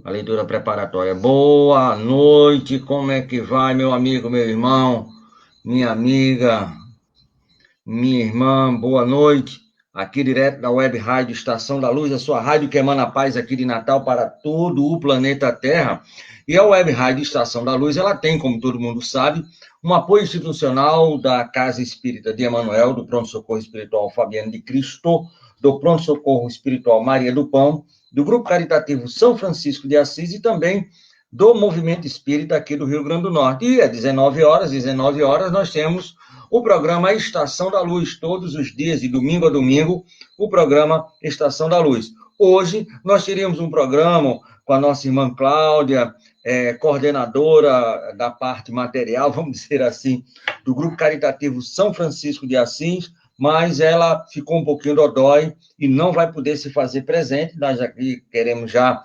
A leitura preparatória. Boa noite, como é que vai, meu amigo, meu irmão, minha amiga, minha irmã, boa noite. Aqui direto da Web Rádio Estação da Luz, a sua rádio que emana paz aqui de Natal para todo o planeta Terra. E a Web Rádio Estação da Luz, ela tem, como todo mundo sabe, um apoio institucional da Casa Espírita de Emanuel, do Pronto Socorro Espiritual Fabiano de Cristo, do Pronto Socorro Espiritual Maria do Pão, do Grupo Caritativo São Francisco de Assis e também do Movimento Espírita aqui do Rio Grande do Norte. E às 19 horas, nós temos o programa Estação da Luz, todos os dias, de domingo a domingo, o programa Estação da Luz. Hoje, nós teríamos um programa com a nossa irmã Cláudia, coordenadora da parte material, vamos dizer assim, do Grupo Caritativo São Francisco de Assis, mas ela ficou um pouquinho dodói e não vai poder se fazer presente. Nós aqui queremos já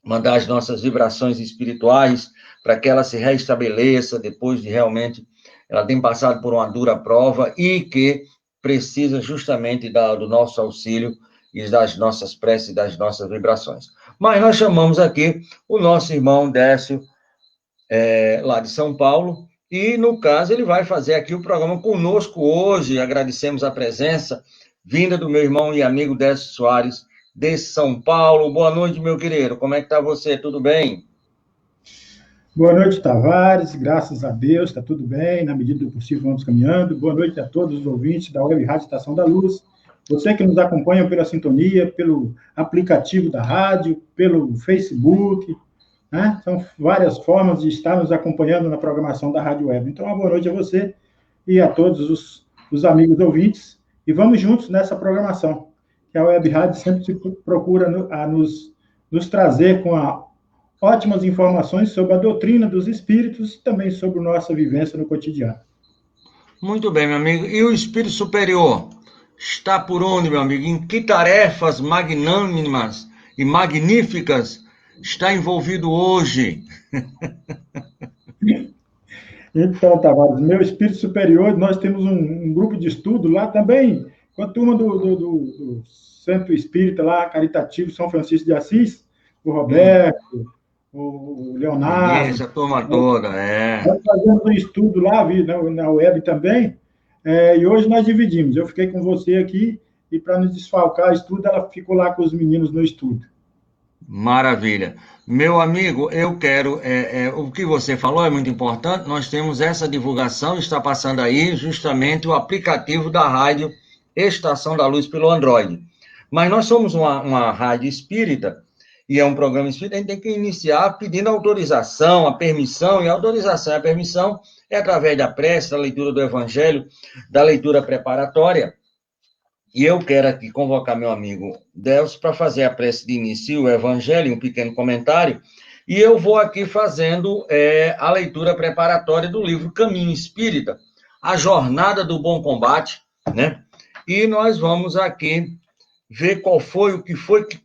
mandar as nossas vibrações espirituais para que ela se restabeleça depois de realmente ela tem passado por uma dura prova e que precisa justamente do nosso auxílio e das nossas preces, das nossas vibrações. Mas nós chamamos aqui o nosso irmão Décio, lá de São Paulo, e, no caso, ele vai fazer aqui o programa conosco hoje. Agradecemos a presença, vinda do meu irmão e amigo Décio Soares, de São Paulo. Boa noite, meu querido. Como é que está você? Tudo bem? Boa noite, Tavares. Graças a Deus, está tudo bem. Na medida do possível, vamos caminhando. Boa noite a todos os ouvintes da Web Rádio Estação da Luz. Você que nos acompanha pela sintonia, pelo aplicativo da rádio, pelo Facebook, né? São várias formas de estar nos acompanhando na programação da Rádio Web. Então, uma boa noite a você e a todos os amigos ouvintes. E vamos juntos nessa programação, que a Web Rádio sempre se procura nos trazer com ótimas informações sobre a doutrina dos espíritos e também sobre nossa vivência no cotidiano. Muito bem, meu amigo. E o espírito superior está por onde, meu amigo? Em que tarefas magnânimas e magníficas está envolvido hoje? Então, Tavares, meu espírito superior, nós temos um grupo de estudo lá também, com a turma do Centro Espírita lá, Caritativo São Francisco de Assis, o Roberto, o Leonardo. Isso, a turma toda, Nós fazemos um estudo lá, na web também, e hoje nós dividimos. Eu fiquei com você aqui, e para nos desfalcar o estudo, ela ficou lá com os meninos no estudo. Maravilha. Meu amigo, eu quero. O que você falou é muito importante. Nós temos essa divulgação, está passando aí justamente o aplicativo da rádio Estação da Luz pelo Android. Mas nós somos uma rádio espírita, e é um programa espírita, a gente tem que iniciar pedindo autorização, a permissão, e a autorização e a permissão é através da prece, da leitura do Evangelho, da leitura preparatória. E eu quero aqui convocar meu amigo Delcio para fazer a prece de início, o Evangelho, um pequeno comentário, e eu vou aqui fazendo a leitura preparatória do livro Caminho Espírita, a Jornada do Bom Combate, né? E nós vamos aqui ver o que foi que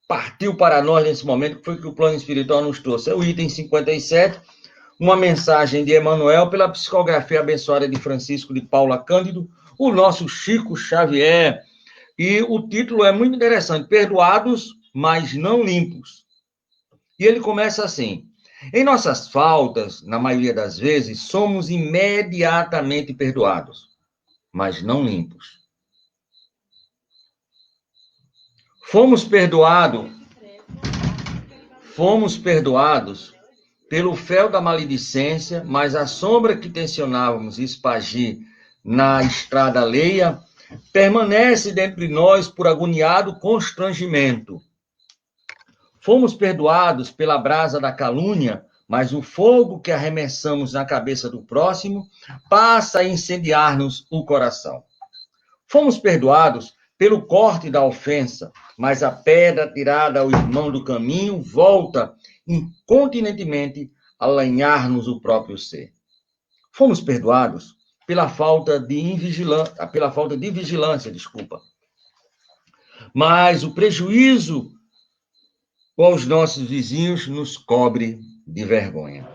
partiu para nós nesse momento, o que foi que o plano espiritual nos trouxe. É o item 57, uma mensagem de Emmanuel pela psicografia abençoada de Francisco de Paula Cândido, o nosso Chico Xavier. E o título é muito interessante: Perdoados, mas não limpos. E ele começa assim: em nossas faltas, na maioria das vezes, somos imediatamente perdoados, mas não limpos. Fomos perdoados pelo fel da maledicência, mas a sombra que tensionávamos espagir na estrada alheia permanece dentro de nós por agoniado constrangimento. Fomos perdoados pela brasa da calúnia, mas o fogo que arremessamos na cabeça do próximo passa a incendiar-nos o coração. Fomos perdoados pelo corte da ofensa, mas a pedra tirada ao irmão do caminho volta incontinentemente a lanhar-nos o próprio ser. Fomos perdoados pela falta de vigilância, mas o prejuízo aos nossos vizinhos nos cobre de vergonha.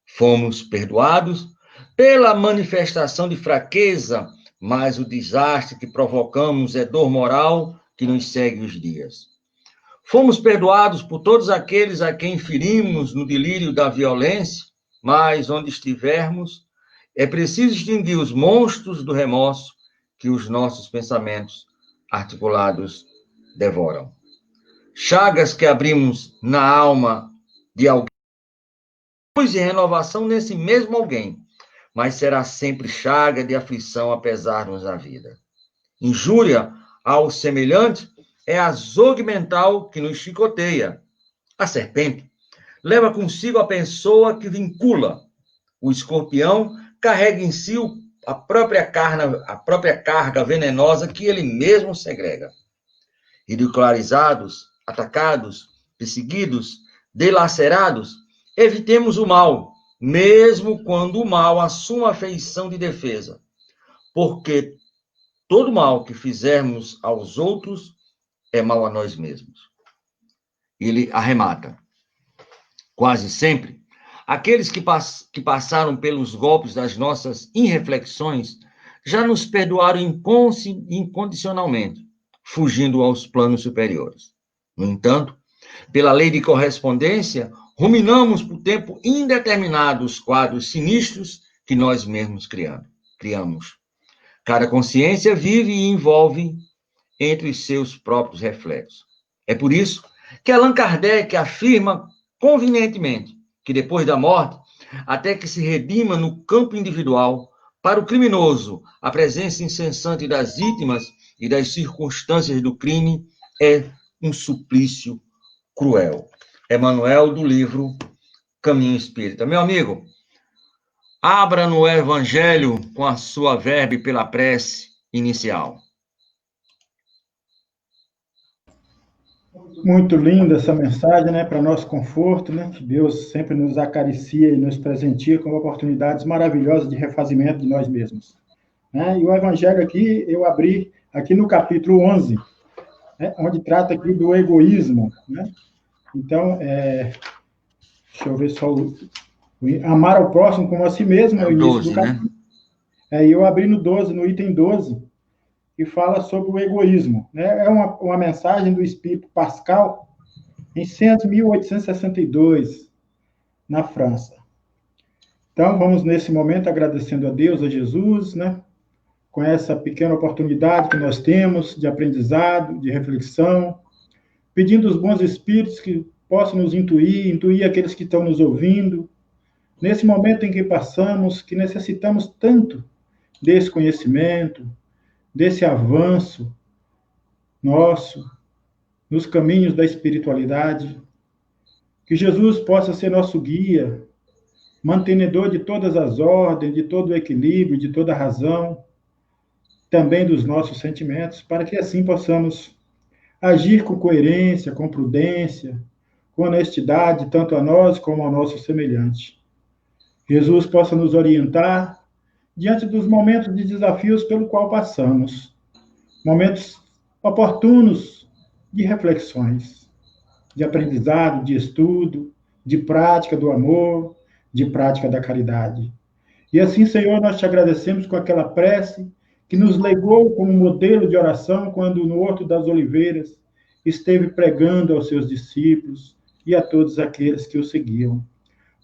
Fomos perdoados pela manifestação de fraqueza, mas o desastre que provocamos é dor moral que nos segue os dias. Fomos perdoados por todos aqueles a quem ferimos no delírio da violência, mas onde estivermos, é preciso extinguir os monstros do remorso que os nossos pensamentos articulados devoram. Chagas que abrimos na alma de alguém, luz e renovação nesse mesmo alguém, mas será sempre chaga de aflição a pesar-nos a vida. Injúria ao semelhante é açougue mental que nos chicoteia. A serpente leva consigo a pessoa que vincula. O escorpião carrega em si a própria carga venenosa que ele mesmo segrega. Ridicularizados, atacados, perseguidos, dilacerados, evitemos o mal, mesmo quando o mal assuma a feição de defesa, porque todo mal que fizermos aos outros é mal a nós mesmos. Ele arremata. Quase sempre, aqueles que passaram pelos golpes das nossas irreflexões já nos perdoaram incondicionalmente, fugindo aos planos superiores. No entanto, pela lei de correspondência, ruminamos por tempo indeterminado os quadros sinistros que nós mesmos criamos. Cada consciência vive e envolve entre os seus próprios reflexos. É por isso que Allan Kardec afirma convenientemente que depois da morte, até que se redima no campo individual, para o criminoso, a presença incessante das vítimas e das circunstâncias do crime é um suplício cruel. Emmanuel, do livro Caminho Espírita. Meu amigo, abra no Evangelho com a sua verve pela prece inicial. Muito linda essa mensagem, né, para nosso conforto, né, que Deus sempre nos acaricia e nos presenteia com oportunidades maravilhosas de refazimento de nós mesmos. Né? E o Evangelho aqui, eu abri aqui no capítulo 11, né, onde trata aqui do egoísmo, né? Então, deixa eu ver só amar ao próximo como a si mesmo, é o início 12, do capítulo. Né? E eu abri no 12, no item 12, que fala sobre o egoísmo. Né? É uma mensagem do Espírito Pascal, em 1862, na França. Então, vamos nesse momento agradecendo a Deus, a Jesus, né? Com essa pequena oportunidade que nós temos de aprendizado, de reflexão, pedindo os bons espíritos que possam nos intuir aqueles que estão nos ouvindo, nesse momento em que passamos, que necessitamos tanto desse conhecimento, desse avanço nosso nos caminhos da espiritualidade, que Jesus possa ser nosso guia, mantenedor de todas as ordens, de todo o equilíbrio, de toda a razão, também dos nossos sentimentos, para que assim possamos agir com coerência, com prudência, com honestidade, tanto a nós como ao nosso semelhante. Jesus possa nos orientar diante dos momentos de desafios pelo qual passamos, momentos oportunos de reflexões, de aprendizado, de estudo, de prática do amor, de prática da caridade. E assim, Senhor, nós te agradecemos com aquela prece que nos legou como modelo de oração quando no Horto das Oliveiras esteve pregando aos seus discípulos e a todos aqueles que o seguiam.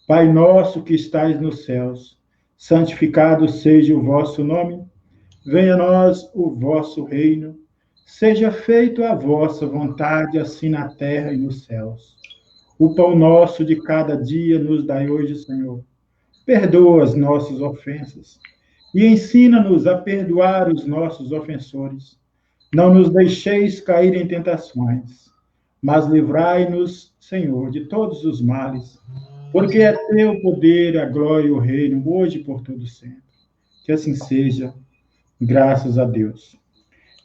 Pai nosso que estais nos céus, santificado seja o vosso nome, venha a nós o vosso reino, seja feita a vossa vontade, assim na terra e nos céus. O pão nosso de cada dia nos dai hoje, Senhor. Perdoa as nossas ofensas e ensina-nos a perdoar os nossos ofensores. Não nos deixeis cair em tentações, mas livrai-nos, Senhor, de todos os males, porque é teu o poder, a glória e o reino, hoje e por todo sempre. Que assim seja, graças a Deus.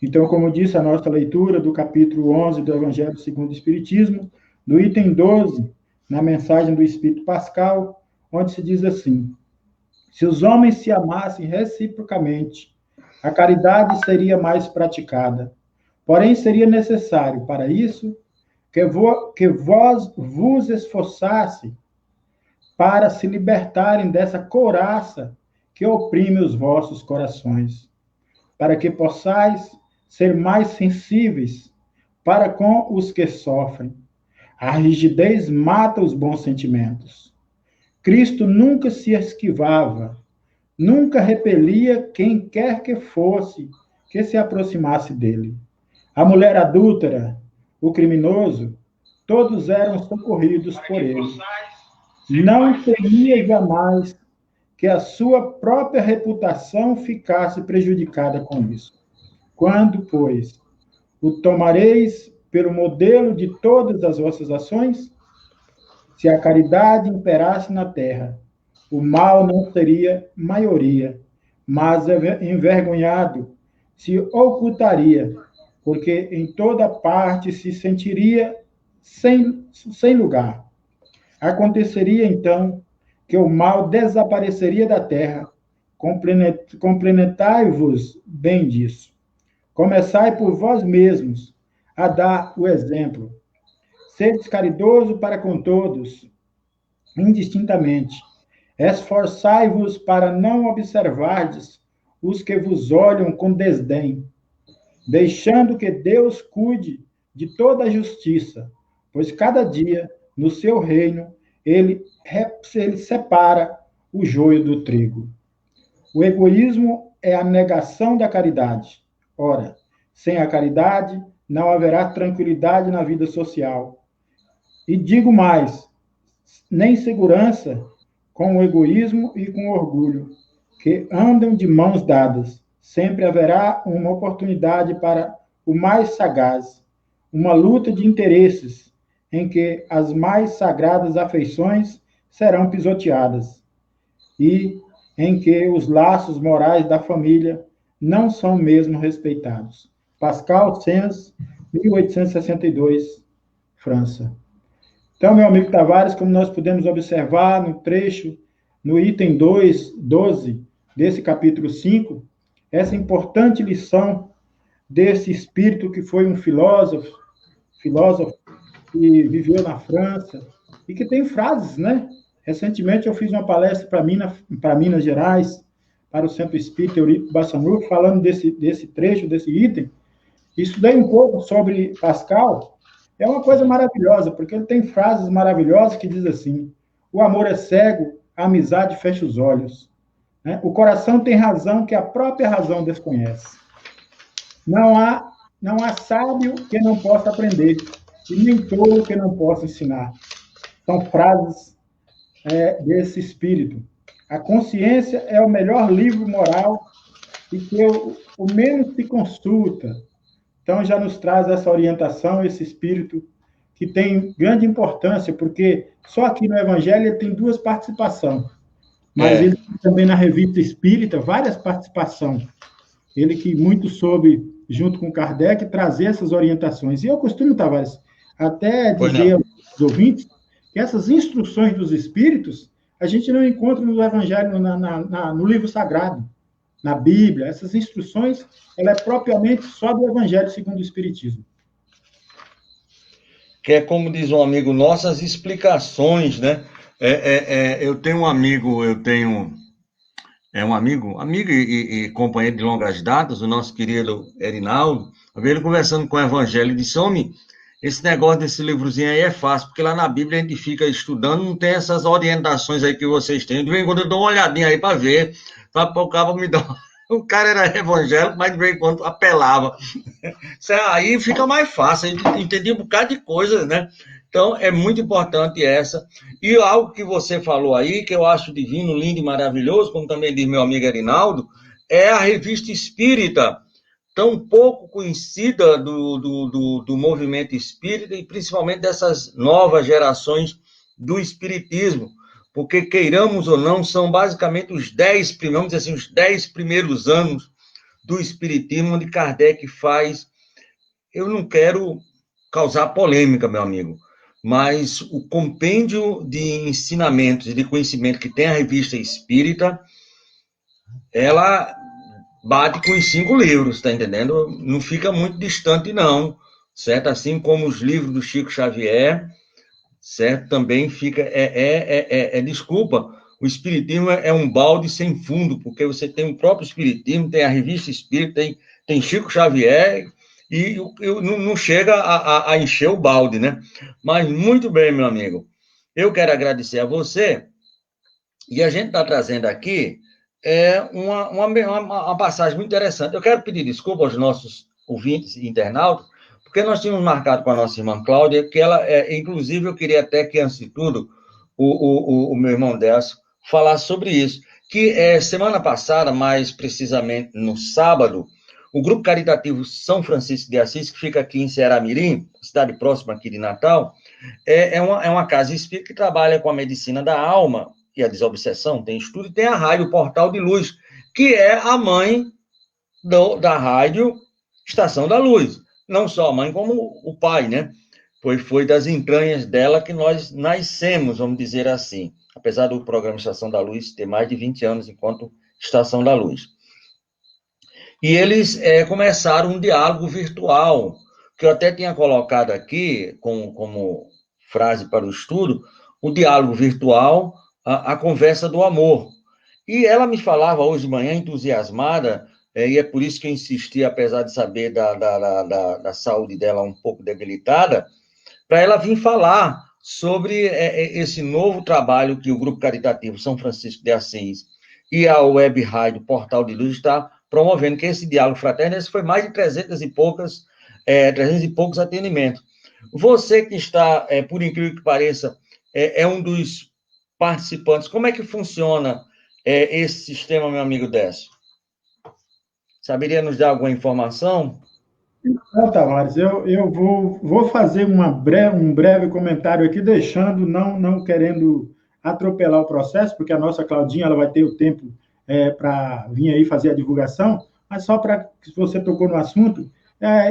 Então, como disse a nossa leitura do capítulo 11 do Evangelho segundo o Espiritismo, do item 12, na mensagem do Espírito Pascal, onde se diz assim: se os homens se amassem reciprocamente, a caridade seria mais praticada. Porém, seria necessário, para isso, que vós vos esforçasse para se libertarem dessa couraça que oprime os vossos corações, para que possais ser mais sensíveis para com os que sofrem. A rigidez mata os bons sentimentos. Cristo nunca se esquivava, nunca repelia quem quer que fosse que se aproximasse dele. A mulher adúltera, o criminoso, todos eram socorridos por ele. Não temia jamais que a sua própria reputação ficasse prejudicada com isso. Quando, pois, o tomareis pelo modelo de todas as vossas ações? Se a caridade imperasse na terra, o mal não seria maioria, mas envergonhado se ocultaria, porque em toda parte se sentiria sem lugar. Aconteceria, então, que o mal desapareceria da terra. Complementai-vos bem disso. Começai por vós mesmos a dar o exemplo. Sedes caridoso para com todos, indistintamente. Esforçai-vos para não observardes os que vos olham com desdém, deixando que Deus cuide de toda a justiça, pois cada dia, no seu reino, ele separa o joio do trigo. O egoísmo é a negação da caridade. Ora, sem a caridade, não haverá tranquilidade na vida social. E digo mais, nem segurança com o egoísmo e com o orgulho, que andam de mãos dadas. Sempre haverá uma oportunidade para o mais sagaz, uma luta de interesses, em que as mais sagradas afeições serão pisoteadas, e em que os laços morais da família não são mesmo respeitados. Pascal Sens, 1862, França. Então, meu amigo Tavares, como nós podemos observar no trecho, no item 12 desse capítulo 5, essa importante lição desse espírito que foi um filósofo que viveu na França e que tem frases, né? Recentemente eu fiz uma palestra para Minas Gerais, para o Centro Espírita Eurico Bassanufo, falando desse trecho, desse item. Estudei um pouco sobre Pascal. É uma coisa maravilhosa, porque ele tem frases maravilhosas que diz assim: o amor é cego, a amizade fecha os olhos. Né? O coração tem razão que a própria razão desconhece. Não há sábio que não possa aprender, e nem tolo que não possa ensinar. São frases desse espírito. A consciência é o melhor livro moral e que o menos se consulta. Então, já nos traz essa orientação, esse espírito, que tem grande importância, porque só aqui no Evangelho ele tem 2 participações, mas ele tem também na Revista Espírita várias participações. Ele que muito soube, junto com Kardec, trazer essas orientações. E eu costumo, Tavares, até dizer aos ouvintes que essas instruções dos espíritos a gente não encontra no Evangelho, no livro sagrado, na Bíblia. Essas instruções, ela é propriamente só do Evangelho segundo o Espiritismo. Que é, como diz um amigo nosso, as explicações, né? Eu tenho um amigo, amigo e companheiro de longas datas, o nosso querido Erinaldo. Eu vi ele conversando com o Evangelho e disse: homem, esse negócio desse livrozinho aí é fácil, porque lá na Bíblia a gente fica estudando, não tem essas orientações aí que vocês têm. De vez em quando eu dou uma olhadinha aí para ver, para o cabo me dar. O cara era evangélico, mas de vez em quando apelava. Aí fica mais fácil, a gente entendia um bocado de coisas, né? Então, é muito importante essa. E algo que você falou aí, que eu acho divino, lindo e maravilhoso, como também diz meu amigo Erinaldo, é a Revista Espírita, tão pouco conhecida do movimento espírita e principalmente dessas novas gerações do espiritismo, porque, queiramos ou não, são basicamente os 10 primeiros anos do espiritismo, onde Kardec faz... Eu não quero causar polêmica, meu amigo, mas o compêndio de ensinamentos e de conhecimento que tem a Revista Espírita, ela bate com os 5 livros, tá entendendo? Não fica muito distante, não, certo? Assim como os livros do Chico Xavier, certo? Também fica... desculpa, o Espiritismo é um balde sem fundo, porque você tem o próprio Espiritismo, tem a Revista Espírita, tem Chico Xavier, e não chega a encher o balde, né? Mas muito bem, meu amigo. Eu quero agradecer a você, e a gente está trazendo aqui uma passagem muito interessante. Eu quero pedir desculpa aos nossos ouvintes e internautas, porque nós tínhamos marcado com a nossa irmã Cláudia, que ela, inclusive, eu queria até que, antes de tudo, o meu irmão Décio falasse sobre isso, que semana passada, mais precisamente no sábado, o Grupo Caritativo São Francisco de Assis, que fica aqui em Ceará-Mirim, cidade próxima aqui de Natal, é uma casa espírita que trabalha com a medicina da alma e a desobsessão, tem estudo, e tem a rádio Portal de Luz, que é a mãe da rádio Estação da Luz. Não só a mãe, como o pai, né? Foi das entranhas dela que nós nascemos, vamos dizer assim. Apesar do programa Estação da Luz ter mais de 20 anos enquanto Estação da Luz. E eles começaram um diálogo virtual, que eu até tinha colocado aqui como frase para o estudo, o diálogo virtual, a conversa do amor. E ela me falava hoje de manhã, entusiasmada, e é por isso que eu insisti, apesar de saber da saúde dela um pouco debilitada, para ela vir falar sobre esse novo trabalho que o Grupo Caritativo São Francisco de Assis e a Web Rádio Portal de Luz está promovendo, que esse diálogo fraterno, esse foi mais de 300 e poucos atendimentos. Você que está, por incrível que pareça, é um dos participantes. Como é que funciona esse sistema, meu amigo Décio? Saberia nos dar alguma informação? Então, Tavares, eu vou fazer um breve comentário aqui, deixando, não querendo atropelar o processo, porque a nossa Claudinha ela vai ter o tempo para vir aí fazer a divulgação, mas só para que você tocou no assunto,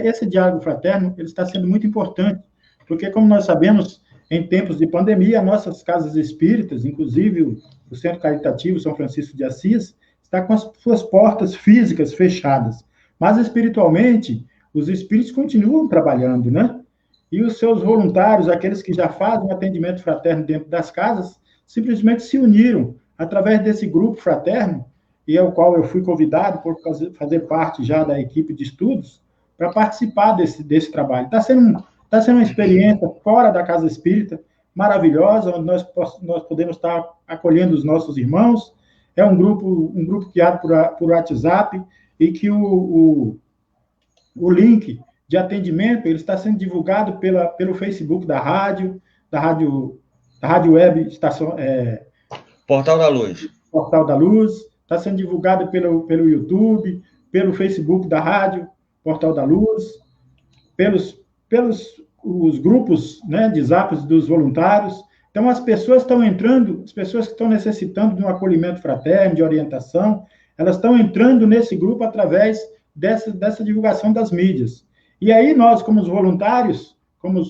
esse diálogo fraterno ele está sendo muito importante, porque, como nós sabemos, em tempos de pandemia, nossas casas espíritas, inclusive o Centro Caritativo São Francisco de Assis, está com as suas portas físicas fechadas, mas espiritualmente os espíritos continuam trabalhando, né? E os seus voluntários, aqueles que já fazem atendimento fraterno dentro das casas, simplesmente se uniram através desse grupo fraterno, e ao qual eu fui convidado por fazer parte já da equipe de estudos, para participar desse trabalho. Está sendo uma experiência fora da casa espírita, maravilhosa, onde nós podemos estar acolhendo os nossos irmãos. É um grupo criado por WhatsApp, e que o link de atendimento ele está sendo divulgado pelo Facebook da rádio web estação, Portal da Luz. Portal da Luz, está sendo divulgado pelo YouTube, pelo Facebook da rádio Portal da Luz, pelos os grupos, né, de zaps dos voluntários. Então, as pessoas estão entrando, as pessoas que estão necessitando de um acolhimento fraterno, de orientação, elas estão entrando nesse grupo através dessa divulgação das mídias. E aí nós, como os voluntários, como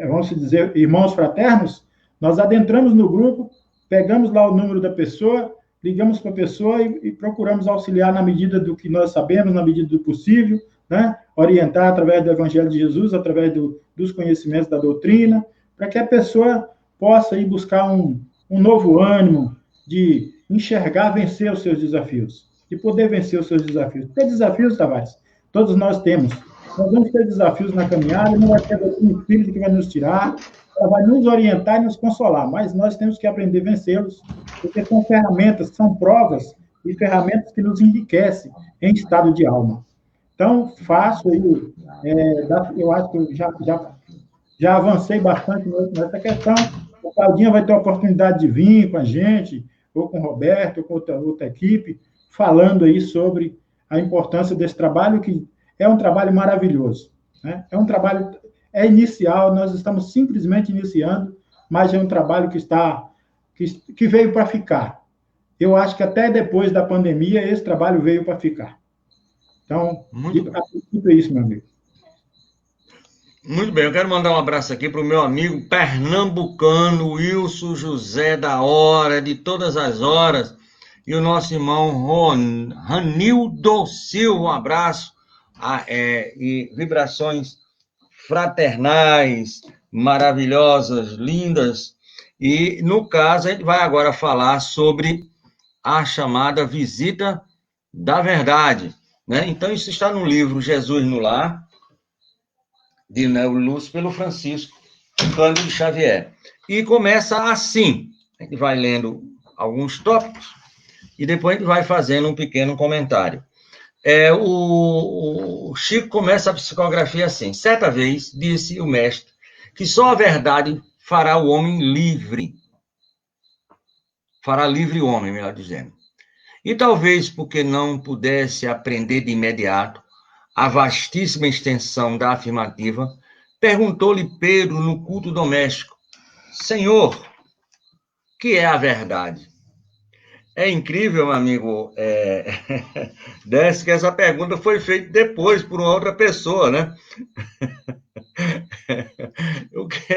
vamos dizer, irmãos fraternos, nós adentramos no grupo, pegamos lá o número da pessoa, ligamos para a pessoa e procuramos auxiliar na medida do que nós sabemos, na medida do possível, né? Orientar através do Evangelho de Jesus, através dos conhecimentos da doutrina, para que a pessoa possa ir buscar um novo ânimo de enxergar, vencer os seus desafios, de poder vencer os seus desafios. Porque desafios, Tavares, todos nós temos. Nós vamos ter desafios na caminhada, não vai ter um espírito que vai nos tirar, ela vai nos orientar e nos consolar, mas nós temos que aprender a vencê-los, porque são ferramentas, são provas e ferramentas que nos enriquecem em estado de alma. Então, faço aí, eu acho que eu já avancei bastante nessa questão. O Claudinha vai ter a oportunidade de vir com a gente, ou com o Roberto, ou com outra equipe, falando aí sobre a importância desse trabalho, que é um trabalho maravilhoso, né? É um trabalho, inicial, nós estamos simplesmente iniciando, mas é um trabalho que veio para ficar. Eu acho que até depois da pandemia, esse trabalho veio para ficar. Então, é isso, meu amigo. Muito bem, eu quero mandar um abraço aqui para o meu amigo pernambucano, Wilson José da Hora, de todas as horas, e o nosso irmão Ranildo Silva, um abraço, e vibrações fraternais, maravilhosas, lindas, e no caso a gente vai agora falar sobre a chamada Visita da Verdade. né? Então, isso está no livro Jesus no Lar, de Neo Lúcio, pelo Francisco Cândido Xavier. E começa assim. A gente vai lendo alguns tópicos e depois a gente vai fazendo um pequeno comentário. O Chico começa a psicografia assim. Certa vez, disse o mestre, que só a verdade fará o homem livre. Fará livre o homem, melhor dizendo. E talvez porque não pudesse aprender de imediato a vastíssima extensão da afirmativa, perguntou-lhe Pedro no culto doméstico: Senhor, que é a verdade? É incrível, meu amigo, Décio, que essa pergunta foi feita depois por uma outra pessoa, né? O que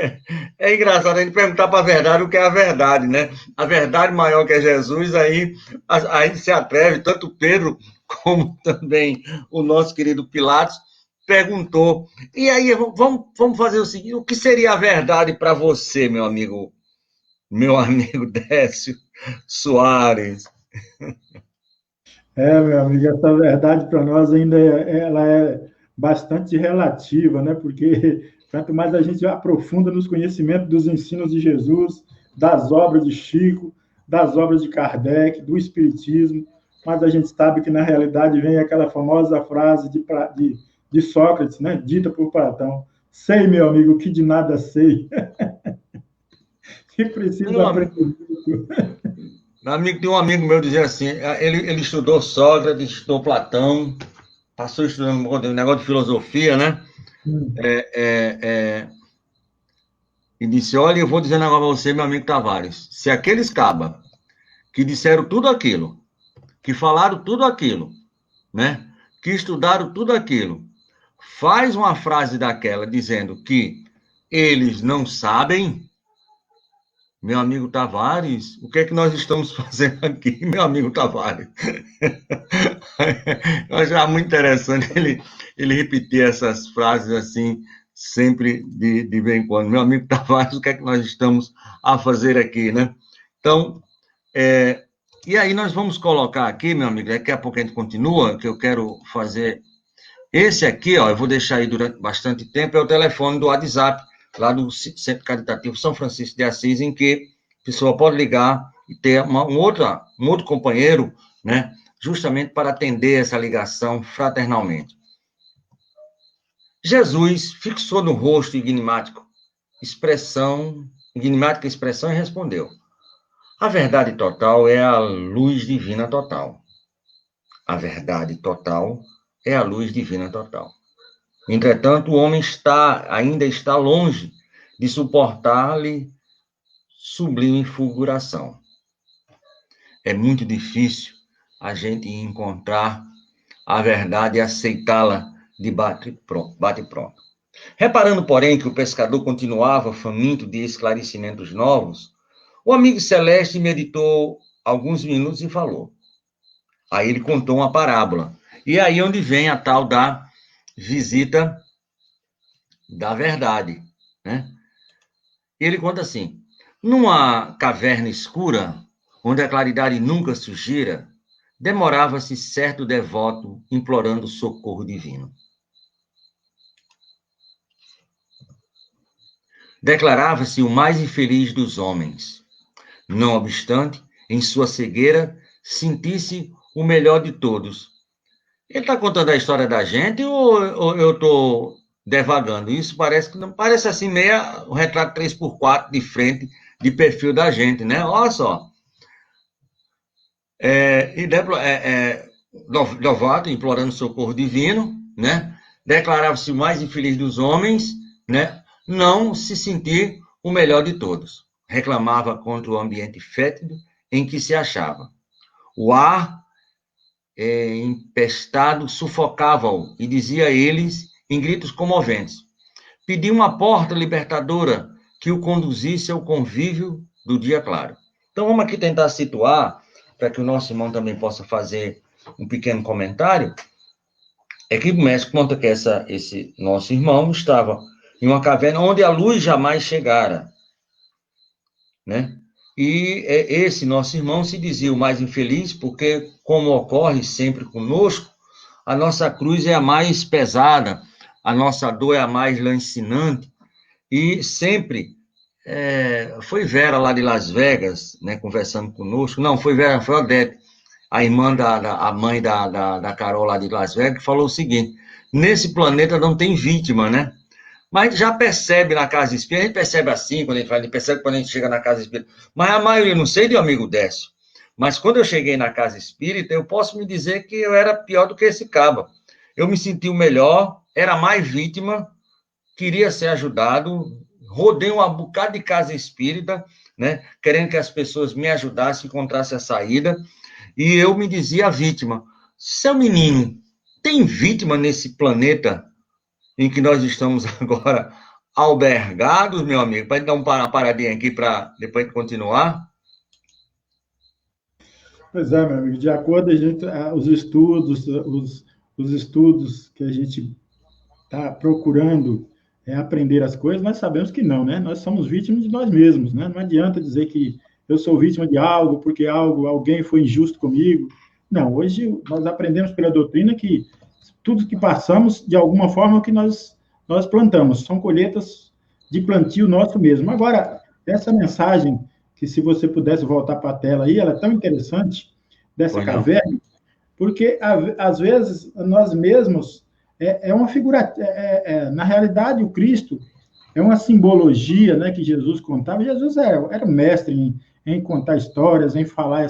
é engraçado a gente perguntar para a verdade o que é a verdade, né? A verdade maior que é Jesus, aí a gente se atreve, tanto Pedro como também o nosso querido Pilatos perguntou. E aí, vamos fazer o seguinte: o que seria a verdade para você, meu amigo Décio Soares? Meu amigo, essa verdade para nós ainda ela é bastante relativa, né? Porque quanto mais a gente aprofunda nos conhecimentos dos ensinos de Jesus, das obras de Chico, das obras de Kardec, do Espiritismo, mas a gente sabe que na realidade vem aquela famosa frase de Sócrates, né? Dita por Platão: sei, meu amigo, que de nada sei, que preciso aprender muito. Tem um amigo meu que dizia assim, ele estudou Sócrates, estudou Platão, passou estudando um negócio de filosofia, né? E disse, olha, eu vou dizer um negócio para você, meu amigo Tavares, se aqueles cabas que disseram tudo aquilo, que falaram tudo aquilo, né? Que estudaram tudo aquilo, faz uma frase daquela dizendo que eles não sabem, meu amigo Tavares, o que é que nós estamos fazendo aqui, meu amigo Tavares? Eu achava muito interessante ele repetir essas frases assim, sempre de vez em quando. Meu amigo Tavares, o que é que nós estamos a fazer aqui, né? Então, e aí nós vamos colocar aqui, meu amigo, daqui a pouco a gente continua, que eu quero fazer. Esse aqui, ó, eu vou deixar aí durante bastante tempo, é o telefone do WhatsApp, lá do Centro Caritativo São Francisco de Assis, em que a pessoa pode ligar e ter um outro companheiro, né, justamente para atender essa ligação fraternalmente. Jesus fixou no rosto enigmática expressão e respondeu: a verdade total é a luz divina total. A verdade total é a luz divina total. Entretanto, o homem ainda está longe de suportar-lhe sublime fulguração. É muito difícil a gente encontrar a verdade e aceitá-la de bate-pronto. Reparando, porém, que o pescador continuava faminto de esclarecimentos novos, o amigo Celeste meditou alguns minutos e falou. Aí ele contou uma parábola. E aí onde vem a tal da visita da verdade, né? Ele conta assim: numa caverna escura, onde a claridade nunca surgira, demorava-se certo devoto implorando socorro divino. Declarava-se o mais infeliz dos homens. Não obstante, em sua cegueira, sentisse o melhor de todos. Ele está contando a história da gente ou eu estou devagando? Isso parece assim meio o retrato 3x4 de frente de perfil da gente, né? Olha só. Louvado, implorando socorro divino, né? Declarava-se o mais infeliz dos homens, né? Não se sentir o melhor de todos. Reclamava contra o ambiente fétido em que se achava. O ar empestado sufocava-o e dizia a eles em gritos comoventes. Pedia uma porta libertadora que o conduzisse ao convívio do dia claro. Então vamos aqui tentar situar, para que o nosso irmão também possa fazer um pequeno comentário, é que o mestre conta que esse nosso irmão estava em uma caverna onde a luz jamais chegara, né? E esse nosso irmão se dizia o mais infeliz, porque, como ocorre sempre conosco, a nossa cruz é a mais pesada, a nossa dor é a mais lancinante, e sempre foi Vera lá de Las Vegas, né, conversando conosco, não, foi Vera, foi a Odete, a irmã a mãe da Carol lá de Las Vegas, que falou o seguinte: nesse planeta não tem vítima, né? Mas a gente já percebe na casa espírita, a gente percebe assim, quando a gente fala, a gente percebe quando a gente chega na casa espírita. Mas a maioria, não sei de um amigo Décio, mas quando eu cheguei na casa espírita, eu posso me dizer que eu era pior do que esse caba. Eu me senti o melhor, era mais vítima, queria ser ajudado, rodei um bocado de casa espírita, né, querendo que as pessoas me ajudassem, encontrassem a saída, e eu me dizia vítima. Seu menino, tem vítima nesse planeta em que nós estamos agora albergados, meu amigo? Pode dar uma paradinha aqui para depois continuar? Pois é, meu amigo, de acordo os estudos, os estudos que a gente está procurando aprender as coisas, nós sabemos que não, né? Nós somos vítimas de nós mesmos, né? Não adianta dizer que eu sou vítima de algo porque alguém foi injusto comigo. Não, hoje nós aprendemos pela doutrina que tudo que passamos, de alguma forma, é o que nós plantamos. São colheitas de plantio nosso mesmo. Agora, essa mensagem, que se você pudesse voltar para a tela aí, ela é tão interessante, dessa caverna, porque, às vezes, nós mesmos, uma figura... na realidade, o Cristo é uma simbologia, né, que Jesus contava. Jesus era mestre em contar histórias, em falar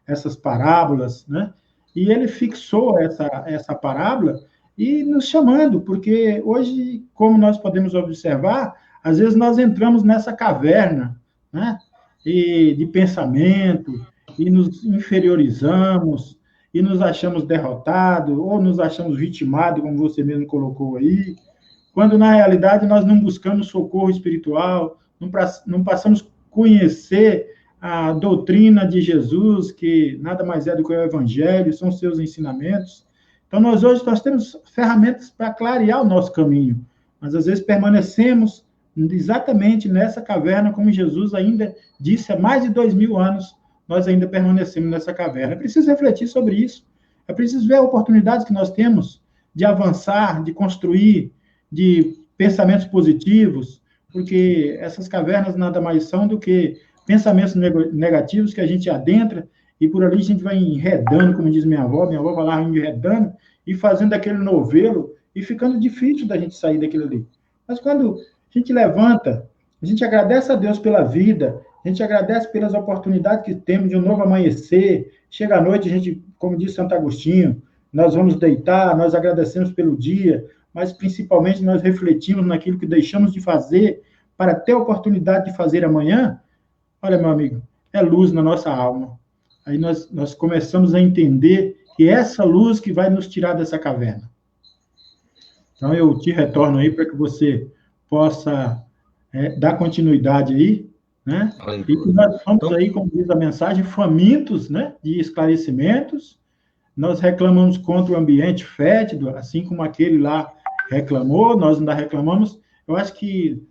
essas parábolas, né? E ele fixou essa parábola e nos chamando, porque hoje, como nós podemos observar, às vezes nós entramos nessa caverna, né, de pensamento, e nos inferiorizamos, e nos achamos derrotados, ou nos achamos vitimados, como você mesmo colocou aí, quando, na realidade, nós não buscamos socorro espiritual, não passamos a conhecer a doutrina de Jesus, que nada mais é do que o Evangelho, são seus ensinamentos. Então, hoje nós temos ferramentas para clarear o nosso caminho, mas às vezes permanecemos exatamente nessa caverna, como Jesus ainda disse há mais de 2000 anos, nós ainda permanecemos nessa caverna. É preciso refletir sobre isso, é preciso ver a oportunidade que nós temos de avançar, de construir, de pensamentos positivos, porque essas cavernas nada mais são do que pensamentos negativos que a gente adentra, e por ali a gente vai enredando, como diz minha avó vai lá enredando, e fazendo aquele novelo, e ficando difícil da gente sair daquilo ali. Mas quando a gente levanta, a gente agradece a Deus pela vida, a gente agradece pelas oportunidades que temos de um novo amanhecer, chega à noite, a gente, como disse Santo Agostinho, nós vamos deitar, nós agradecemos pelo dia, mas principalmente nós refletimos naquilo que deixamos de fazer para ter a oportunidade de fazer amanhã. Olha, meu amigo, é luz na nossa alma. Aí nós começamos a entender que é essa luz que vai nos tirar dessa caverna. Então, eu te retorno aí para que você possa dar continuidade aí, né? E que nós somos aí, como diz a mensagem, famintos, né, de esclarecimentos. Nós reclamamos contra o ambiente fétido, assim como aquele lá reclamou, nós ainda reclamamos. Eu acho que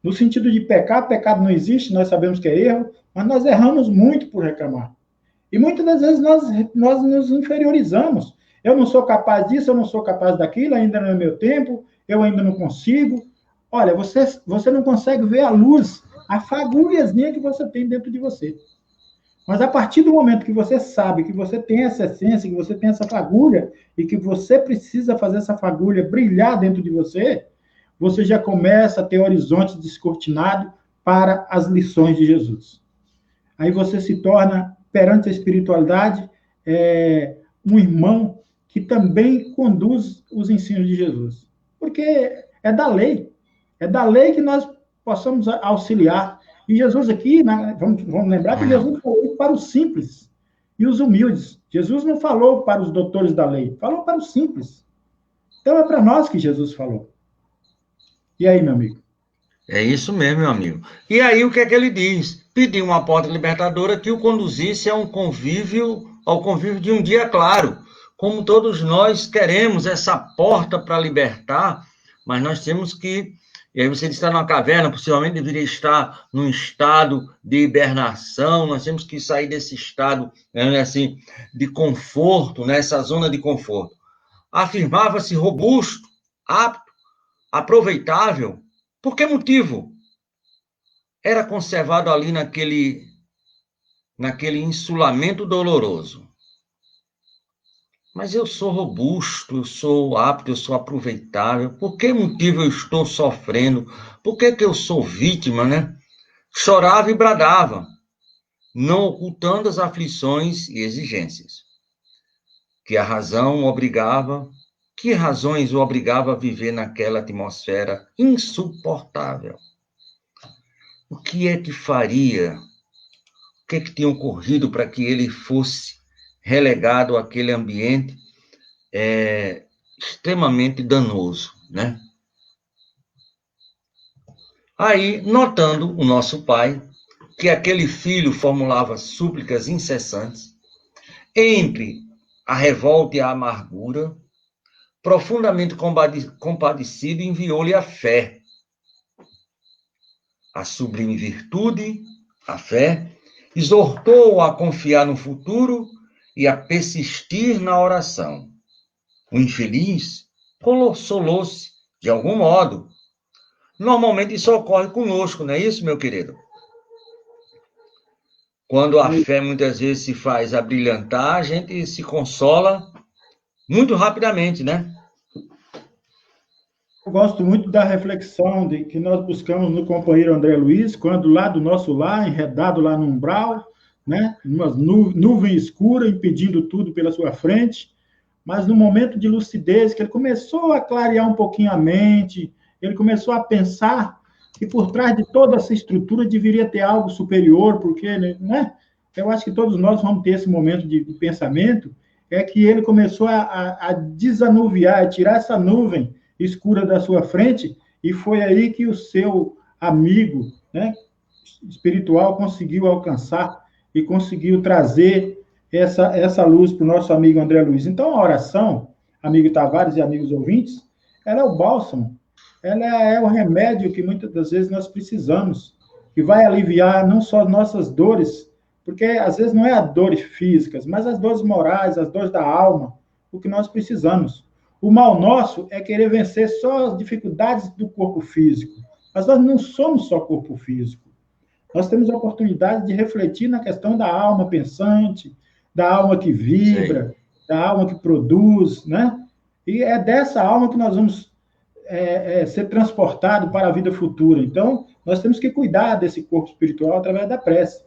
no sentido de pecar, pecado não existe, nós sabemos que é erro, mas nós erramos muito por reclamar. E muitas das vezes nós nos inferiorizamos. Eu não sou capaz disso, eu não sou capaz daquilo, ainda não é meu tempo, eu ainda não consigo. Olha, você não consegue ver a luz, a fagulhazinha que você tem dentro de você. Mas a partir do momento que você sabe que você tem essa essência, que você tem essa fagulha, e que você precisa fazer essa fagulha brilhar dentro de você, você já começa a ter horizonte descortinado para as lições de Jesus. Aí você se torna, perante a espiritualidade, um irmão que também conduz os ensinos de Jesus. Porque é da lei que nós possamos auxiliar. E Jesus aqui, vamos lembrar que Jesus falou para os simples e os humildes. Jesus não falou para os doutores da lei, falou para os simples. Então é para nós que Jesus falou. E aí, meu amigo? É isso mesmo, meu amigo. E aí, o que é que ele diz? Pediu uma porta libertadora que o conduzisse ao convívio de um dia claro. Como todos nós queremos essa porta para libertar, mas nós temos que E aí você está numa caverna, possivelmente deveria estar num estado de hibernação. Nós temos que sair desse estado, né, assim, de conforto, nessa zona de conforto. Afirmava-se robusto, apto, aproveitável. Por que motivo? Era conservado ali naquele insulamento doloroso. Mas eu sou robusto, eu sou apto, eu sou aproveitável. Por que motivo eu estou sofrendo? Por que eu sou vítima, né? Chorava e bradava, não ocultando as aflições e exigências. Que a razão obrigava, que razões o obrigava a viver naquela atmosfera insuportável? O que é que faria? O que é que tinha ocorrido para que ele fosse relegado àquele ambiente extremamente danoso, né? Aí, notando o nosso pai, que aquele filho formulava súplicas incessantes, entre a revolta e a amargura, profundamente compadecido, enviou-lhe a fé, a sublime virtude, a fé, exortou-o a confiar no futuro e a persistir na oração. O infeliz consolou-se, de algum modo. Normalmente isso ocorre conosco, não é isso, meu querido? Quando a fé muitas vezes se faz abrilhantar, a gente se consola muito rapidamente, né? Eu gosto muito da reflexão de que nós buscamos no companheiro André Luiz, quando lá do nosso lar, enredado lá no umbral, né, numa nuvem escura, impedindo tudo pela sua frente, mas no momento de lucidez, que ele começou a clarear um pouquinho a mente, ele começou a pensar que por trás de toda essa estrutura deveria ter algo superior, porque, né, eu acho que todos nós vamos ter esse momento de pensamento, é que ele começou a desanuviar, a tirar essa nuvem escura da sua frente, e foi aí que o seu amigo, né, espiritual conseguiu alcançar e conseguiu trazer essa luz para o nosso amigo André Luiz. Então, a oração, amigo Tavares e amigos ouvintes, ela é o bálsamo, ela é o remédio que muitas das vezes nós precisamos, que vai aliviar não só nossas dores, porque às vezes não é as dores físicas, mas as dores morais, as dores da alma, o que nós precisamos. O mal nosso é querer vencer só as dificuldades do corpo físico, mas nós não somos só corpo físico. Nós temos a oportunidade de refletir na questão da alma pensante, da alma que vibra, sim, da alma que produz, né? E é dessa alma que nós vamos ser transportados para a vida futura. Então, nós temos que cuidar desse corpo espiritual através da prece.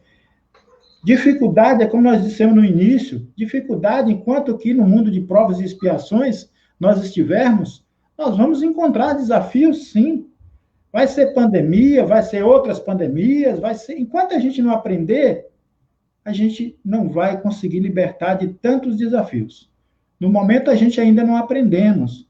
Dificuldade é como nós dissemos no início, dificuldade enquanto que no mundo de provas e expiações nós estivermos, nós vamos encontrar desafios, sim. Vai ser pandemia, vai ser outras pandemias, vai ser... Enquanto a gente não aprender, a gente não vai conseguir libertar de tantos desafios. No momento, a gente ainda não aprendemos.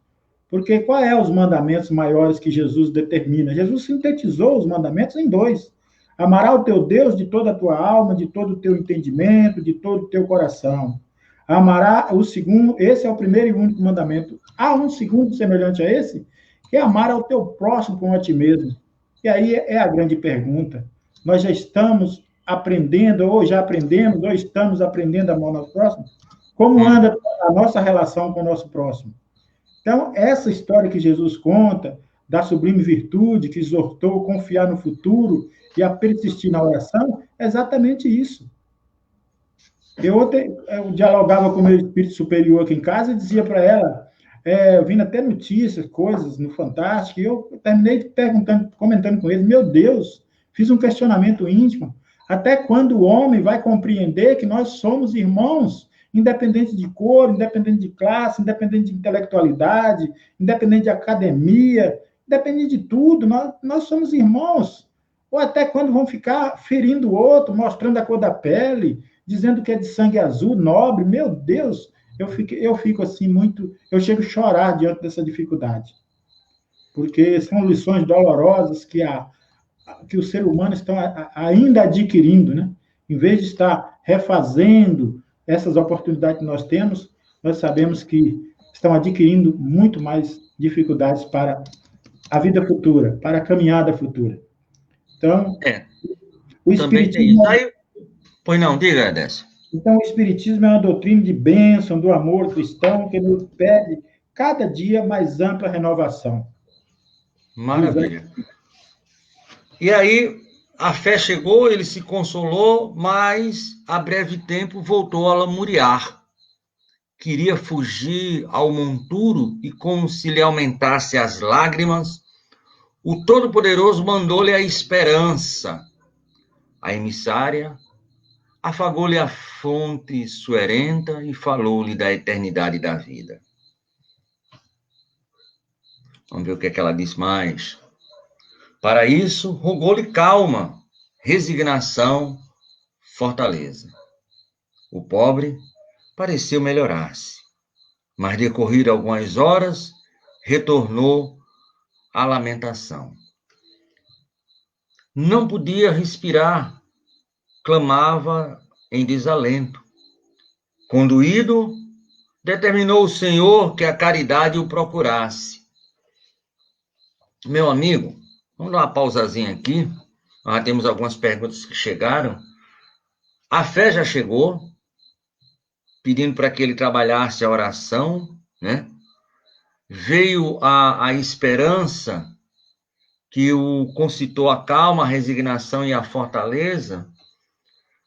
Porque qual é os mandamentos maiores que Jesus determina? Jesus sintetizou os mandamentos em 2. Amará o teu Deus de toda a tua alma, de todo o teu entendimento, de todo o teu coração. Amará o segundo, esse é o primeiro e único mandamento. Há um segundo semelhante a esse, que é amar ao teu próximo como a ti mesmo. E aí é a grande pergunta. Nós já estamos aprendendo, ou já aprendemos, ou estamos aprendendo a amar o nosso próximo? Como anda a nossa relação com o nosso próximo? Então, essa história que Jesus conta, da sublime virtude, que exortou a confiar no futuro e a persistir na oração, é exatamente isso. Eu dialogava com o meu espírito superior aqui em casa e dizia para ela, vindo até notícias, coisas no Fantástico, e eu terminei comentando com ele, meu Deus, fiz um questionamento íntimo, até quando o homem vai compreender que nós somos irmãos, independente de cor, independente de classe, independente de intelectualidade, independente de academia, independente de tudo, nós somos irmãos. Ou até quando vão ficar ferindo o outro, mostrando a cor da pele, dizendo que é de sangue azul, nobre, meu Deus, eu fico assim muito, eu chego a chorar diante dessa dificuldade. Porque são lições dolorosas que o ser humano está ainda adquirindo, né? Em vez de estar refazendo essas oportunidades que nós temos, nós sabemos que estão adquirindo muito mais dificuldades para a vida futura, para a caminhada futura. Então, o também tem isso. Espiritismo... Aí, pois não, diga, Décio. Então, o Espiritismo é uma doutrina de bênção, do amor cristão, que nos pede cada dia mais ampla renovação. Maravilha. E aí, a fé chegou, ele se consolou, mas a breve tempo voltou a lamuriar. Queria fugir ao monturo e, como se lhe aumentasse as lágrimas, o Todo-Poderoso mandou-lhe a esperança. A emissária afagou-lhe a fonte suerenta e falou-lhe da eternidade da vida. Vamos ver o que é que ela diz mais. Para isso, rogou-lhe calma, resignação, fortaleza. O pobre pareceu melhorar-se, mas decorrido algumas horas, retornou à lamentação. Não podia respirar, clamava em desalento. Conduído, determinou o Senhor que a caridade o procurasse. Meu amigo, vamos dar uma pausazinha aqui. Nós já temos algumas perguntas que chegaram. A fé já chegou, pedindo para que ele trabalhasse a oração, né? Veio a esperança, que o concitou a calma, a resignação e a fortaleza.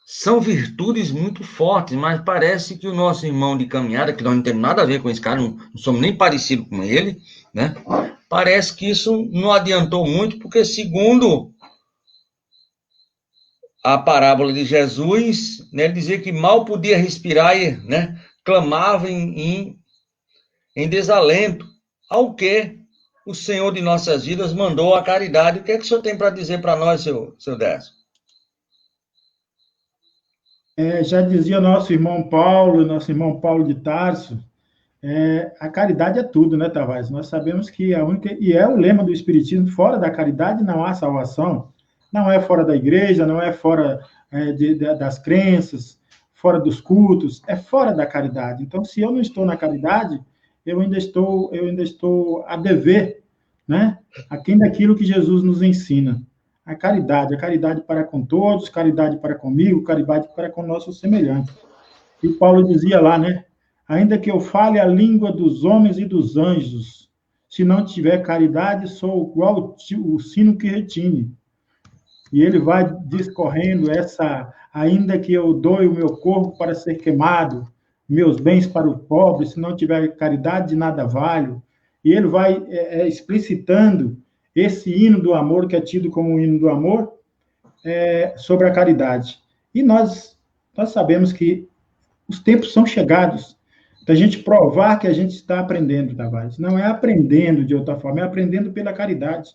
São virtudes muito fortes, mas parece que o nosso irmão de caminhada, que nós não temos nada a ver com esse cara, não somos nem parecidos com ele, né? Parece que isso não adiantou muito, porque segundo a parábola de Jesus, né, ele dizia que mal podia respirar e, né, clamava em desalento, ao que o Senhor de nossas vidas mandou a caridade. O que é que o senhor tem para dizer para nós, seu Décio? Já dizia nosso irmão Paulo de Tarso, a caridade é tudo, né, Tavares? Nós sabemos que a única, e é o lema do Espiritismo, fora da caridade não há salvação, não é fora da igreja, não é fora das crenças, fora dos cultos, é fora da caridade. Então, se eu não estou na caridade, eu ainda estou a dever, né, aquém daquilo que Jesus nos ensina. A caridade para com todos, caridade para comigo, caridade para com nossos semelhantes. E Paulo dizia lá, né? Ainda que eu fale a língua dos homens e dos anjos, se não tiver caridade, sou igual o sino que retine. E ele vai discorrendo ainda que eu doe o meu corpo para ser queimado, meus bens para o pobre, se não tiver caridade, de nada valho. E ele vai explicitando esse hino do amor, que é tido como um hino do amor, sobre a caridade. E nós sabemos que os tempos são chegados da gente provar que a gente está aprendendo, Tavares. Não é aprendendo de outra forma, é aprendendo pela caridade.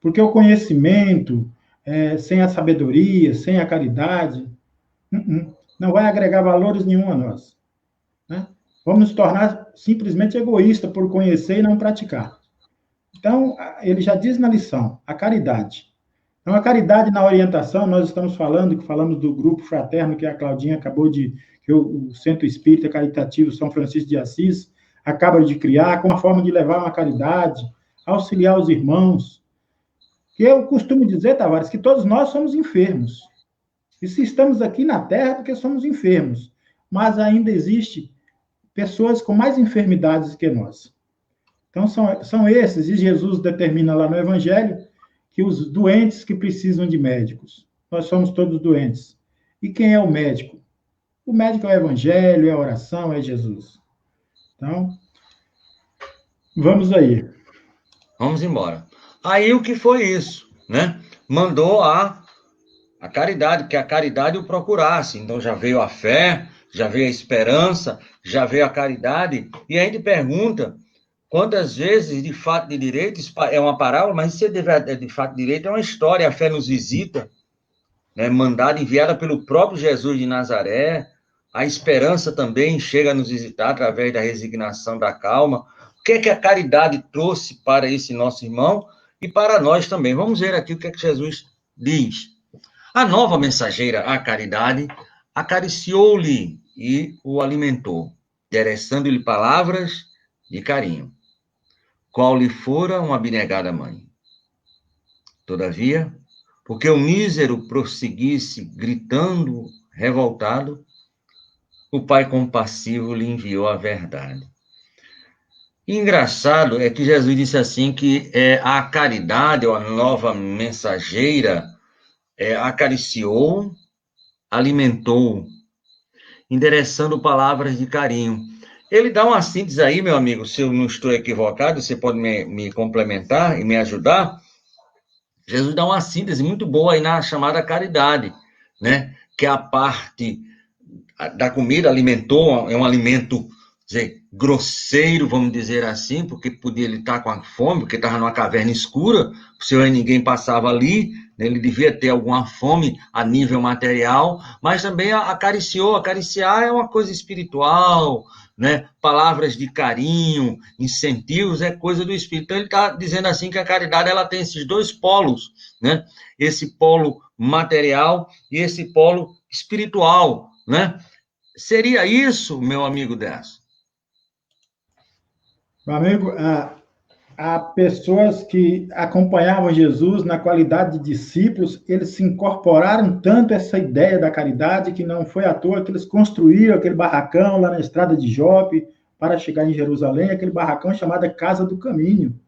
Porque o conhecimento, sem a sabedoria, sem a caridade, não vai agregar valores nenhum a nós. Né? Vamos nos tornar simplesmente egoístas por conhecer e não praticar. Então, ele já diz na lição, a caridade. Então, a caridade na orientação, nós estamos falamos do grupo fraterno que a Claudinha acabou de, que o Centro Espírita Caritativo São Francisco de Assis acaba de criar, como uma forma de levar uma caridade, auxiliar os irmãos. Que eu costumo dizer, Tavares, que todos nós somos enfermos. E se estamos aqui na Terra, é porque somos enfermos. Mas ainda existe pessoas com mais enfermidades que nós. Então, são esses, e Jesus determina lá no Evangelho, que os doentes que precisam de médicos. Nós somos todos doentes. E quem é o médico? O médico é o Evangelho, é a oração, é Jesus. Então, vamos aí. Vamos embora. Aí o que foi isso, né? Mandou a caridade, que a caridade o procurasse. Então já veio a fé, já veio a esperança, já veio a caridade. E a gente pergunta quantas vezes, de fato de direito, é uma parábola, mas se é de fato de direito, é uma história. A fé nos visita, né? Mandada, enviada pelo próprio Jesus de Nazaré. A esperança também chega a nos visitar através da resignação, da calma. O que é que a caridade trouxe para esse nosso irmão e para nós também? Vamos ver aqui o que é que Jesus diz. A nova mensageira, a caridade, acariciou-lhe e o alimentou, endereçando-lhe palavras de carinho. qual lhe fora uma abnegada mãe. Todavia, porque o mísero prosseguisse gritando, revoltado, o pai compassivo lhe enviou a verdade. E engraçado é que Jesus disse assim que a caridade, ou a nova mensageira, acariciou, alimentou, endereçando palavras de carinho. Ele dá uma síntese aí, meu amigo, se eu não estou equivocado, você pode me complementar e me ajudar. Jesus dá uma síntese muito boa aí na chamada caridade, né? Que é a parte da comida, alimentou, é um alimento, dizer, grosseiro, vamos dizer assim, porque podia ele estar com a fome, porque estava numa caverna escura, possivelmente ninguém passava ali, né? Ele devia ter alguma fome a nível material, mas também acariciou. Acariciar é uma coisa espiritual, né? Palavras de carinho, incentivos, é coisa do espírito. Então ele está dizendo assim que a caridade ela tem esses dois polos, né? Esse polo material e esse polo espiritual, né? Seria isso, meu amigo Décio? Meu amigo, há pessoas que acompanhavam Jesus na qualidade de discípulos, eles se incorporaram tanto a essa ideia da caridade que não foi à toa que eles construíram aquele barracão lá na estrada de Jope para chegar em Jerusalém, aquele barracão chamado Casa do Caminho.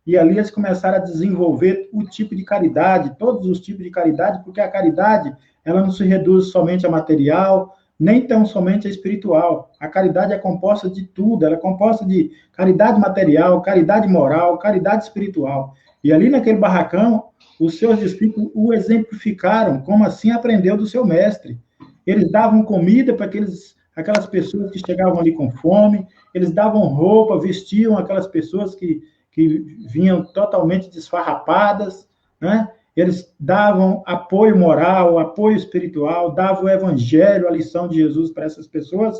E ali eles começaram a desenvolver o tipo de caridade, todos os tipos de caridade, porque a caridade ela não se reduz somente a material, nem tão somente a espiritual. A caridade é composta de tudo, ela é composta de caridade material, caridade moral, caridade espiritual. E ali naquele barracão, os seus discípulos o exemplificaram, como assim aprendeu do seu mestre. Eles davam comida para aquelas pessoas que chegavam ali com fome, eles davam roupa, vestiam aquelas pessoas que vinham totalmente desfarrapadas, né? Eles davam apoio moral, apoio espiritual, davam o evangelho, a lição de Jesus para essas pessoas.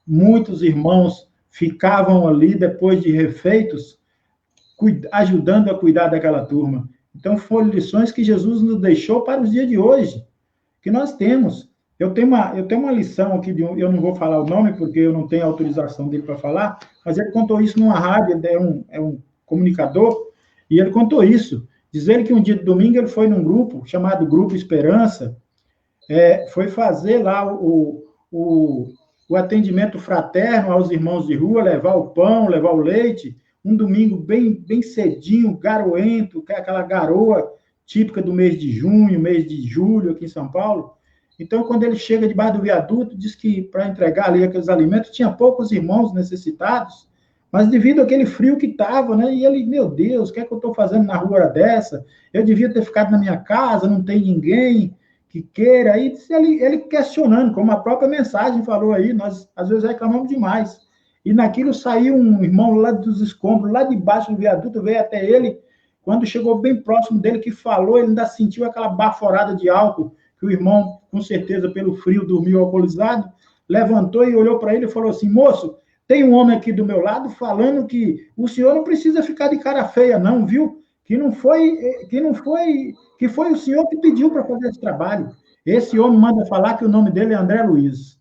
Muitos irmãos ficavam ali depois de refeitos, ajudando a cuidar daquela turma. Então, foram lições que Jesus nos deixou para os dias de hoje, que nós temos. Eu tenho uma lição aqui, eu não vou falar o nome, porque eu não tenho autorização dele para falar, mas ele contou isso numa rádio, é um comunicador, e ele contou isso. Diz ele que um dia de domingo ele foi num grupo, chamado Grupo Esperança, foi fazer lá o atendimento fraterno aos irmãos de rua, levar o pão, levar o leite, um domingo bem cedinho, garoento, que é aquela garoa típica do mês de junho, mês de julho, aqui em São Paulo. Então, quando ele chega debaixo do viaduto, diz que para entregar ali aqueles alimentos, tinha poucos irmãos necessitados, mas devido àquele frio que estava, né? E ele, meu Deus, o que é que eu estou fazendo na rua dessa? Eu devia ter ficado na minha casa, não tem ninguém que queira. Aí ele questionando, como a própria mensagem falou aí, nós às vezes reclamamos demais. E naquilo saiu um irmão lá dos escombros, lá debaixo do viaduto, veio até ele. Quando chegou bem próximo dele, que falou, ele ainda sentiu aquela baforada de álcool, que o irmão, com certeza, pelo frio, dormiu alcoolizado, levantou e olhou para ele e falou assim, moço, tem um homem aqui do meu lado falando que o senhor não precisa ficar de cara feia, não, viu? Que foi o senhor que pediu para fazer esse trabalho. Esse homem manda falar que o nome dele é André Luiz.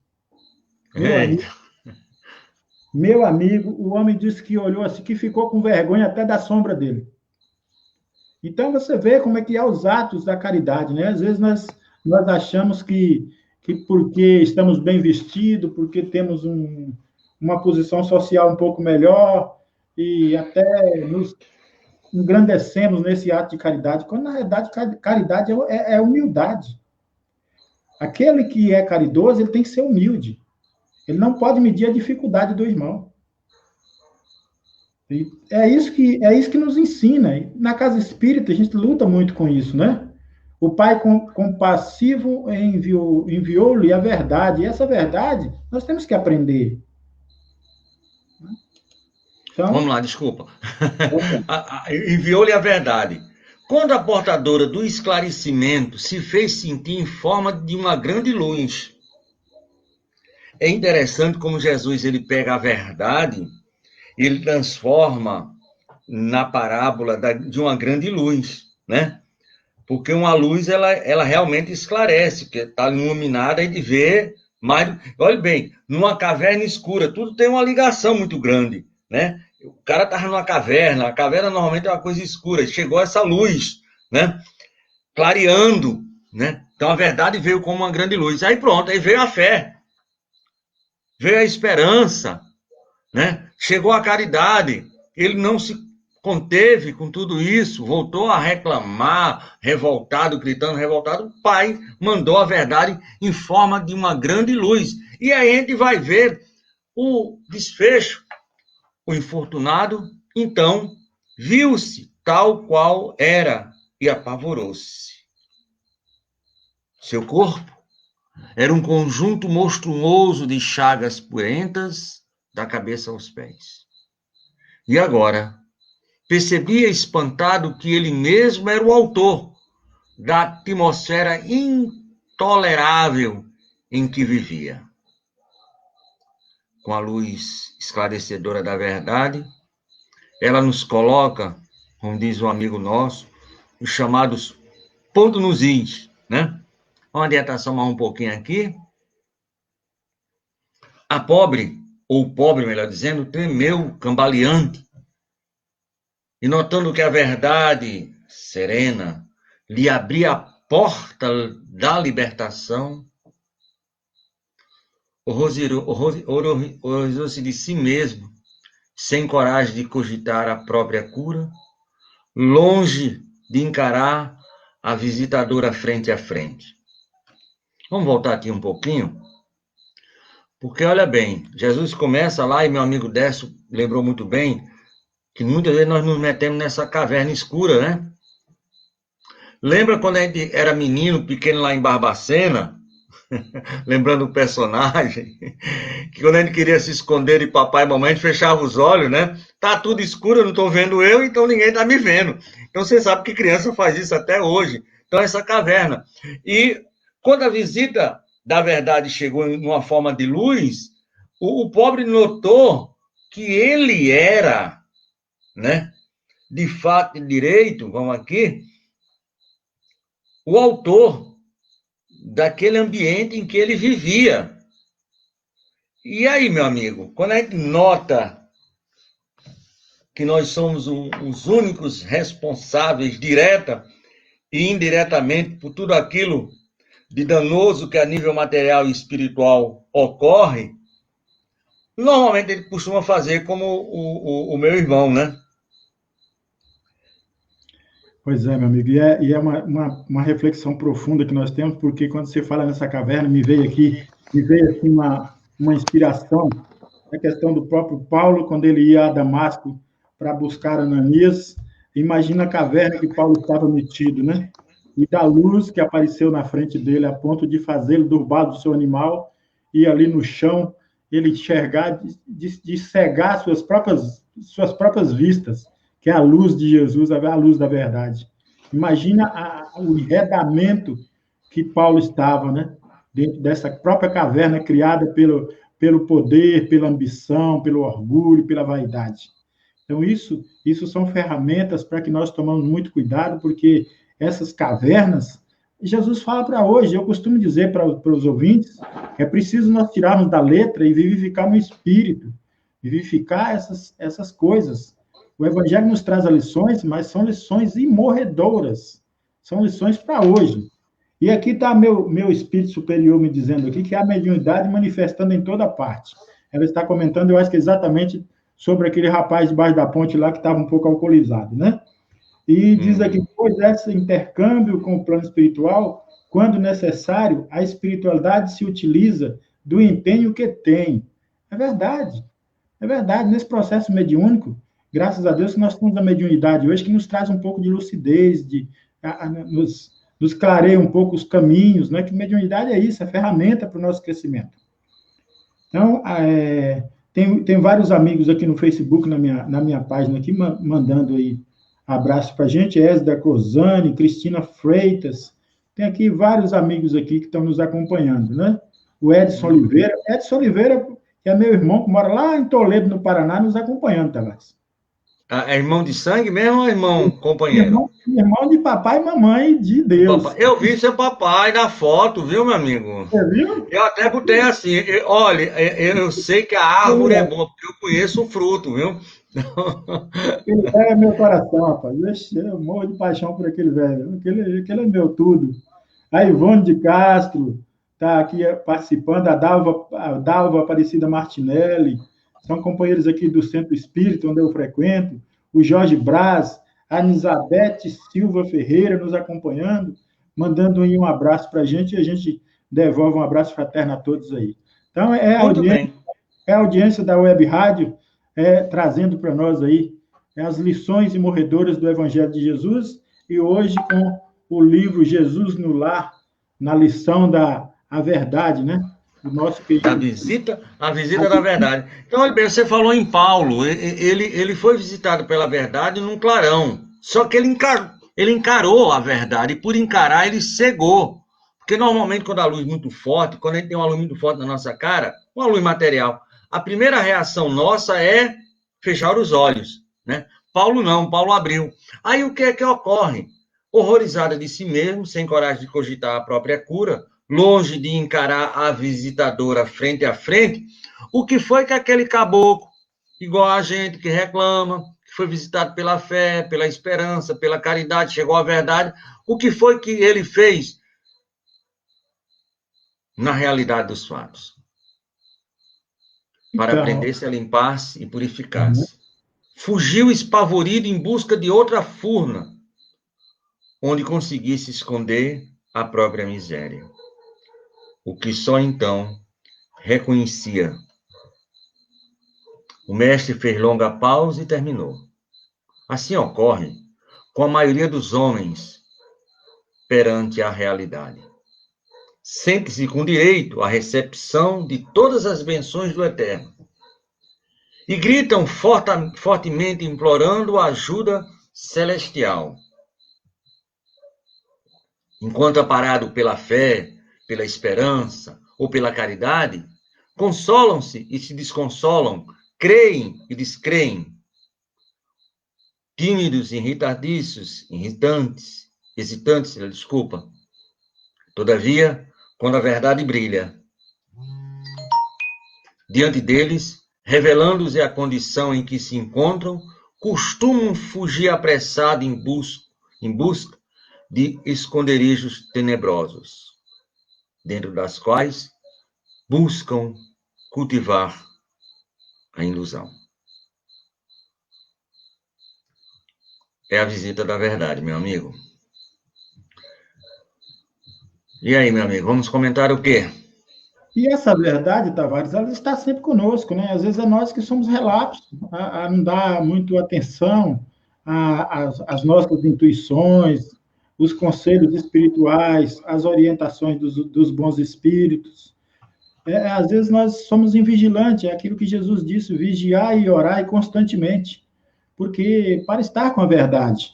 Meu amigo, o homem disse que olhou assim, que ficou com vergonha até da sombra dele. Então, você vê como é que há os atos da caridade, né? Às vezes nós achamos que porque estamos bem vestidos, porque temos uma posição social um pouco melhor, e até nos engrandecemos nesse ato de caridade, quando, na verdade, caridade é humildade. Aquele que é caridoso, ele tem que ser humilde. Ele não pode medir a dificuldade do irmão. E é isso que nos ensina. Na casa espírita, a gente luta muito com isso, né? O Pai compassivo enviou-lhe a verdade. E essa verdade, nós temos que aprender. Então, vamos lá, desculpa. Enviou-lhe a verdade. Quando a portadora do esclarecimento se fez sentir em forma de uma grande luz. É interessante como Jesus ele pega a verdade e ele transforma na parábola de uma grande luz, né? Porque uma luz, ela realmente esclarece, porque está iluminada e de ver mais... Olha bem, numa caverna escura, tudo tem uma ligação muito grande, né? O cara estava numa caverna, a caverna normalmente é uma coisa escura, chegou essa luz, né? Clareando, né? Então a verdade veio como uma grande luz. Aí pronto, aí veio a fé, veio a esperança, né? Chegou a caridade. Ele não se conteve com tudo isso, voltou a reclamar, revoltado, gritando, revoltado. O pai mandou a verdade em forma de uma grande luz. E aí a gente vai ver o desfecho. O infortunado, então, viu-se tal qual era e apavorou-se. Seu corpo era um conjunto monstruoso de chagas purentas da cabeça aos pés. E agora, percebia espantado que ele mesmo era o autor da atmosfera intolerável em que vivia. Com a luz esclarecedora da verdade, ela nos coloca, como diz um amigo nosso, os chamados pontos nos is, né? Vamos adiantar só mais um pouquinho aqui. A pobre, ou o pobre, melhor dizendo, tremeu, cambaleante, e notando que a verdade serena lhe abria a porta da libertação, horrorizou-se de si mesmo, sem coragem de cogitar a própria cura, longe de encarar a visitadora frente a frente. Vamos voltar aqui um pouquinho, porque olha bem, Jesus começa lá, e meu amigo Décio lembrou muito bem, que muitas vezes nós nos metemos nessa caverna escura, né? Lembra quando a gente era menino, pequeno lá em Barbacena, lembrando o personagem, que quando a gente queria se esconder de papai e mamãe, a gente fechava os olhos, né? Tá tudo escuro, eu não estou vendo eu, então ninguém está me vendo. Então você sabe que criança faz isso até hoje. Então essa caverna. E quando a visita da verdade chegou em uma forma de luz, o pobre notou que ele era, né? De fato e direito, vamos aqui, o autor daquele ambiente em que ele vivia. E aí, meu amigo, quando a gente nota que nós somos os únicos responsáveis, direta e indiretamente, por tudo aquilo de danoso que a nível material e espiritual ocorre, normalmente ele costuma fazer como o meu irmão, né? Pois é, meu amigo, e é uma reflexão profunda que nós temos, porque quando você fala nessa caverna, me veio assim, uma inspiração, a questão do próprio Paulo, quando ele ia a Damasco para buscar Ananias. Imagina a caverna que Paulo estava metido, né? E da luz que apareceu na frente dele, a ponto de fazê-lo derrubar do seu animal, e ali no chão, ele enxergar, de cegar suas próprias vistas, que é a luz de Jesus, a luz da verdade. Imagina o enredamento que Paulo estava, né? Dentro dessa própria caverna criada pelo poder, pela ambição, pelo orgulho, pela vaidade. Então, isso são ferramentas para que nós tomamos muito cuidado, porque essas cavernas, Jesus fala para hoje, eu costumo dizer para os ouvintes, é preciso nós tirarmos da letra e vivificar no espírito, vivificar essas coisas. O Evangelho nos traz as lições, mas são lições imorredoras, são lições para hoje. E aqui está meu espírito superior me dizendo aqui que é a mediunidade manifestando em toda parte. Ela está comentando, eu acho que exatamente sobre aquele rapaz debaixo da ponte lá que estava um pouco alcoolizado, né? E diz aqui, pois esse intercâmbio com o plano espiritual, quando necessário, a espiritualidade se utiliza do empenho que tem. É verdade. É verdade. Nesse processo mediúnico, graças a Deus, nós temos a mediunidade hoje que nos traz um pouco de lucidez, nos clareia um pouco os caminhos, né? Que mediunidade é isso, é ferramenta para o nosso crescimento. Então, tem vários amigos aqui no Facebook, na minha página aqui, mandando aí abraço para a gente, Esda Cozani, Cristina Freitas, tem aqui vários amigos aqui que estão nos acompanhando, né? O Edson Oliveira, que é meu irmão, que mora lá em Toledo, no Paraná, nos acompanhando, Tavares. É irmão de sangue mesmo ou irmão companheiro? Irmão de papai e mamãe de Deus. Eu vi seu papai na foto, viu, meu amigo? Você viu? Eu até botei assim, olha, eu sei que a árvore é boa, porque eu conheço o fruto, viu? Aquele velho é meu coração, rapaz. Ixi, eu morro de paixão por aquele velho. Aquele é meu tudo. A Ivone de Castro está aqui participando, a Dalva Aparecida Martinelli, são companheiros aqui do Centro Espírita, onde eu frequento, o Jorge Braz, a Anisabete Silva Ferreira nos acompanhando, mandando aí um abraço para a gente, e a gente devolve um abraço fraterno a todos aí. Então, Muito bem. a audiência da Web Rádio trazendo para nós aí as lições imorredoras do Evangelho de Jesus, e hoje com o livro Jesus no Lar, na lição da a verdade, né? O nosso querido. A visita da verdade. Então, olha bem, você falou em Paulo, ele foi visitado pela verdade num clarão, só que ele encarou a verdade, e por encarar ele cegou. Porque normalmente quando a luz é muito forte, quando a gente tem uma luz muito forte na nossa cara, uma luz material, a primeira reação nossa é fechar os olhos, né? Paulo não, Paulo abriu. Aí o que é que ocorre? Horrorizada de si mesmo, sem coragem de cogitar a própria cura, longe de encarar a visitadora frente a frente, o que foi que aquele caboclo, igual a gente que reclama, que foi visitado pela fé, pela esperança, pela caridade, chegou à verdade, o que foi que ele fez na realidade dos fatos? Para Então, aprender-se a limpar-se e purificar-se. Fugiu espavorido em busca de outra furna, onde conseguisse esconder a própria miséria. O que só então reconhecia. O mestre fez longa pausa e terminou. Assim ocorre com a maioria dos homens perante a realidade. Sente-se com direito à recepção de todas as benções do Eterno. E gritam fortemente implorando a ajuda celestial. Enquanto amparado pela fé, pela esperança ou pela caridade, consolam-se e se desconsolam, creem e descreem. Tímidos, irritadiços, hesitantes, desculpa. Todavia, quando a verdade brilha diante deles, revelando-lhes a condição em que se encontram, costumam fugir apressado em busca de esconderijos tenebrosos, dentro das quais buscam cultivar a ilusão. É a visita da verdade, meu amigo. E aí, meu amigo, vamos comentar o quê? e essa verdade, Tavares, ela está sempre conosco, né? Às vezes é nós que somos relapsos, a não dar muito atenção às nossas intuições, os conselhos espirituais, as orientações dos bons espíritos. Às vezes nós somos invigilantes, é aquilo que Jesus disse, vigiar e orar constantemente, porque para estar com a verdade.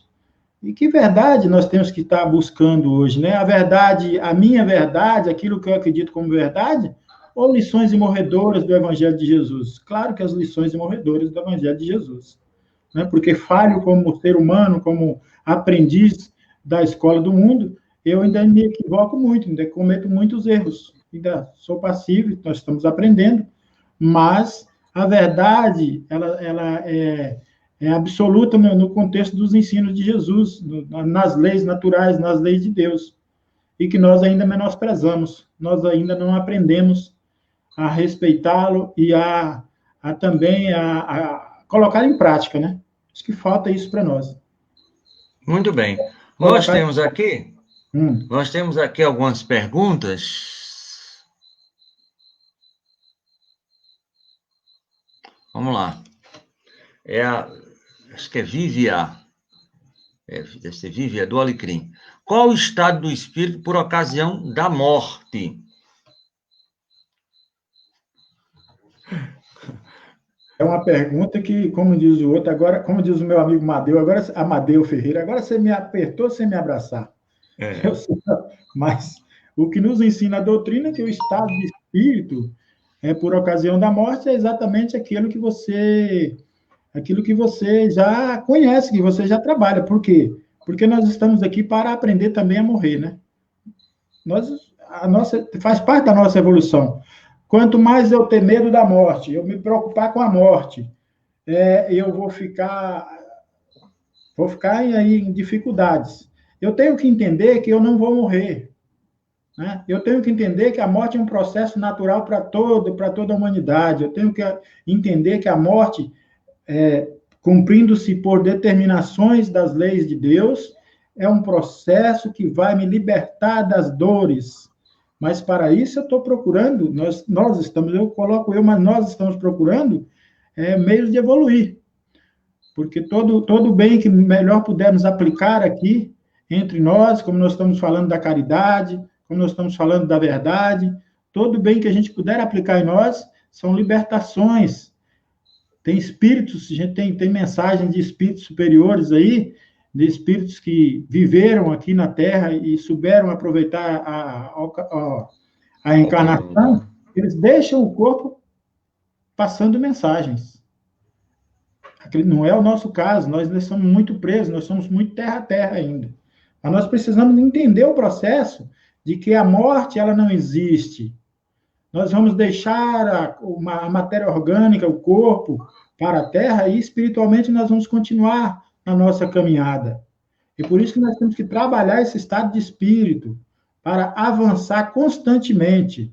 E que verdade nós temos que estar buscando hoje, né? A verdade, a minha verdade, aquilo que eu acredito como verdade, ou lições imorredoras do Evangelho de Jesus? Claro que as lições imorredoras do Evangelho de Jesus, né? Porque falho como ser humano, como aprendiz da escola do mundo, eu ainda me equivoco muito, ainda cometo muitos erros, ainda sou passivo, nós estamos aprendendo, mas a verdade, ela é absoluta no contexto dos ensinos de Jesus, nas leis naturais, nas leis de Deus, e que nós ainda menosprezamos, nós ainda não aprendemos a respeitá-lo e também a colocar em prática, né? Acho que falta isso para nós. Muito bem. Colocar... Nós temos aqui algumas perguntas. Vamos lá. Acho que é Vívia. Deve ser Vívia do Alecrim. Qual o estado do espírito por ocasião da morte? É uma pergunta que, como diz o outro, agora, como diz o meu amigo Amadeu Ferreira, agora você me apertou sem me abraçar. Mas o que nos ensina a doutrina é que o estado de espírito por ocasião da morte é exatamente aquilo que você já conhece, que você já trabalha. Por quê? Porque nós estamos aqui para aprender também a morrer, né? Faz parte da nossa evolução. Quanto mais eu ter medo da morte, eu me preocupar com a morte, eu vou ficar aí em dificuldades. Eu tenho que entender que eu não vou morrer, né? Eu tenho que entender que a morte é um processo natural para toda a humanidade. Eu tenho que entender que a morte, cumprindo-se por determinações das leis de Deus, é um processo que vai me libertar das dores. Mas para isso eu estou procurando, nós estamos, eu coloco eu, mas nós estamos procurando meios de evoluir. Porque todo bem que melhor pudermos aplicar aqui entre nós, como nós estamos falando da caridade, como nós estamos falando da verdade, todo bem que a gente puder aplicar em nós são libertações. Tem espíritos, a gente tem mensagem de espíritos superiores aí, de espíritos que viveram aqui na Terra e souberam aproveitar a encarnação, eles deixam o corpo passando mensagens. Não é o nosso caso, nós somos muito presos, nós somos muito terra a terra ainda. Mas nós precisamos entender o processo de que a morte ela não existe. Nós vamos deixar a matéria orgânica, o corpo, para a terra e espiritualmente nós vamos continuar na nossa caminhada. E por isso que nós temos que trabalhar esse estado de espírito para avançar constantemente.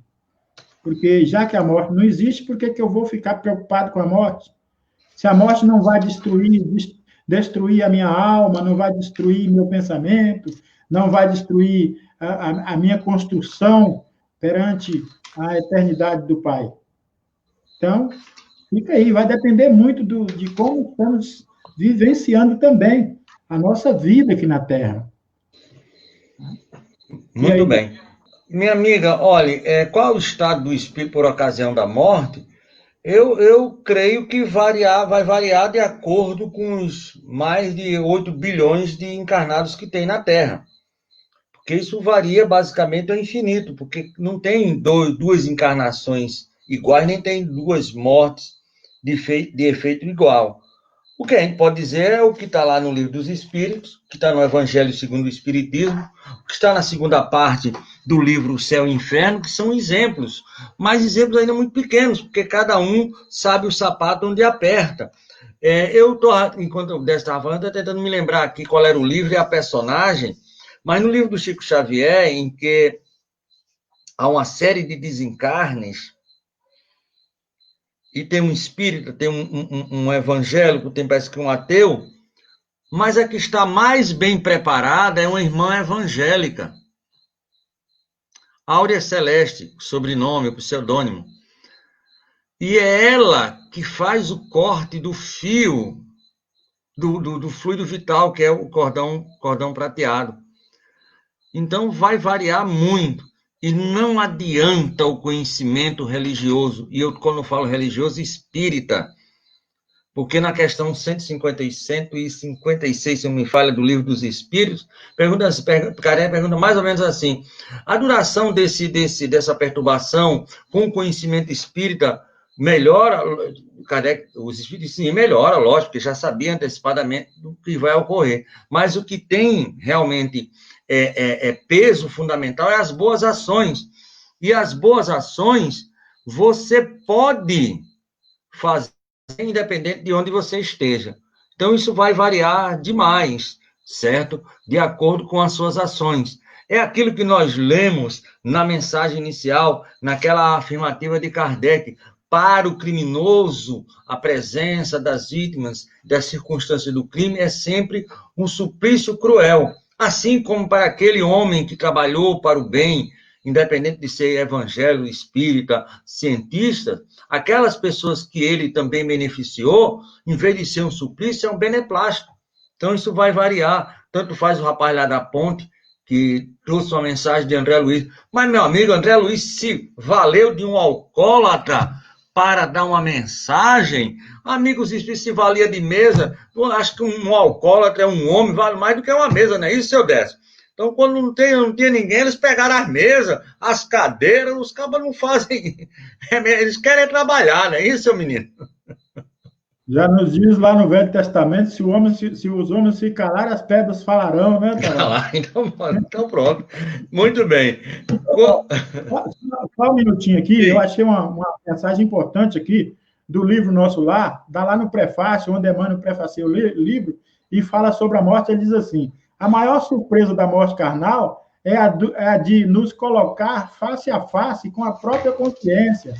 Porque já que a morte não existe, por que eu vou ficar preocupado com a morte? Se a morte não vai destruir a minha alma, não vai destruir meu pensamento, não vai destruir a minha construção perante a eternidade do Pai. Então, fica aí, vai depender muito de como estamos vivenciando também a nossa vida aqui na Terra. Muito bem. Minha amiga, olhe, qual o estado do espírito por ocasião da morte? Eu creio que vai variar de acordo com os mais de 8 bilhões de encarnados que tem na Terra. Porque isso varia basicamente ao infinito, porque não tem duas encarnações iguais, nem tem duas mortes de efeito igual. O que a gente pode dizer é o que está lá no Livro dos Espíritos, que está no Evangelho segundo o Espiritismo, o que está na segunda parte do livro O Céu e o Inferno, que são exemplos, mas exemplos ainda muito pequenos, porque cada um sabe o sapato onde aperta. Eu estou, enquanto eu estava falando, tentando me lembrar aqui qual era o livro e a personagem, mas no livro do Chico Xavier, em que há uma série de desencarnes, e tem um espírita, tem um evangélico, tem parece que um ateu, mas a que está mais bem preparada é uma irmã evangélica. Áurea Celeste, o sobrenome, o pseudônimo. E é ela que faz o corte do fio do fluido vital, que é o cordão prateado. Então, vai variar muito. E não adianta o conhecimento religioso. E eu, quando falo religioso, espírita. Porque na questão 150 e 156, se não me falha, do Livro dos Espíritos, Kardec pergunta mais ou menos assim: a duração dessa perturbação com o conhecimento espírita melhora? Kardec, os espíritos, sim, melhora, lógico, porque já sabia antecipadamente do que vai ocorrer. Mas o que tem realmente peso fundamental é as boas ações. E as boas ações você pode fazer independente de onde você esteja. Então, isso vai variar demais, certo? De acordo com as suas ações. É aquilo que nós lemos na mensagem inicial, naquela afirmativa de Kardec: para o criminoso, a presença das vítimas, das circunstâncias do crime é sempre um suplício cruel. Assim como para aquele homem que trabalhou para o bem, independente de ser evangélico, espírita, cientista, aquelas pessoas que ele também beneficiou, em vez de ser um suplício, é um beneplácito. Então, isso vai variar. Tanto faz o rapaz lá da ponte, que trouxe uma mensagem de André Luiz. Mas, meu amigo, André Luiz se valeu de um alcoólatra para dar uma mensagem. Amigos, se valia de mesa, eu acho que um alcoólatra é um homem, vale mais do que uma mesa, não é isso, seu Décio? Então, quando não tinha ninguém, eles pegaram as mesas, as cadeiras, os cabas não fazem. Eles querem trabalhar, não é isso, seu menino? Já nos diz lá no Velho Testamento, se os homens se calarem, as pedras falarão, né, Calar, então pronto. Muito bem. Só um minutinho aqui, sim. Eu achei uma mensagem importante aqui do livro Nosso Lar, dá lá no prefácio, onde Emmanuel prefacia o livro, e fala sobre a morte, ele diz assim: a maior surpresa da morte carnal é a de nos colocar face a face com a própria consciência,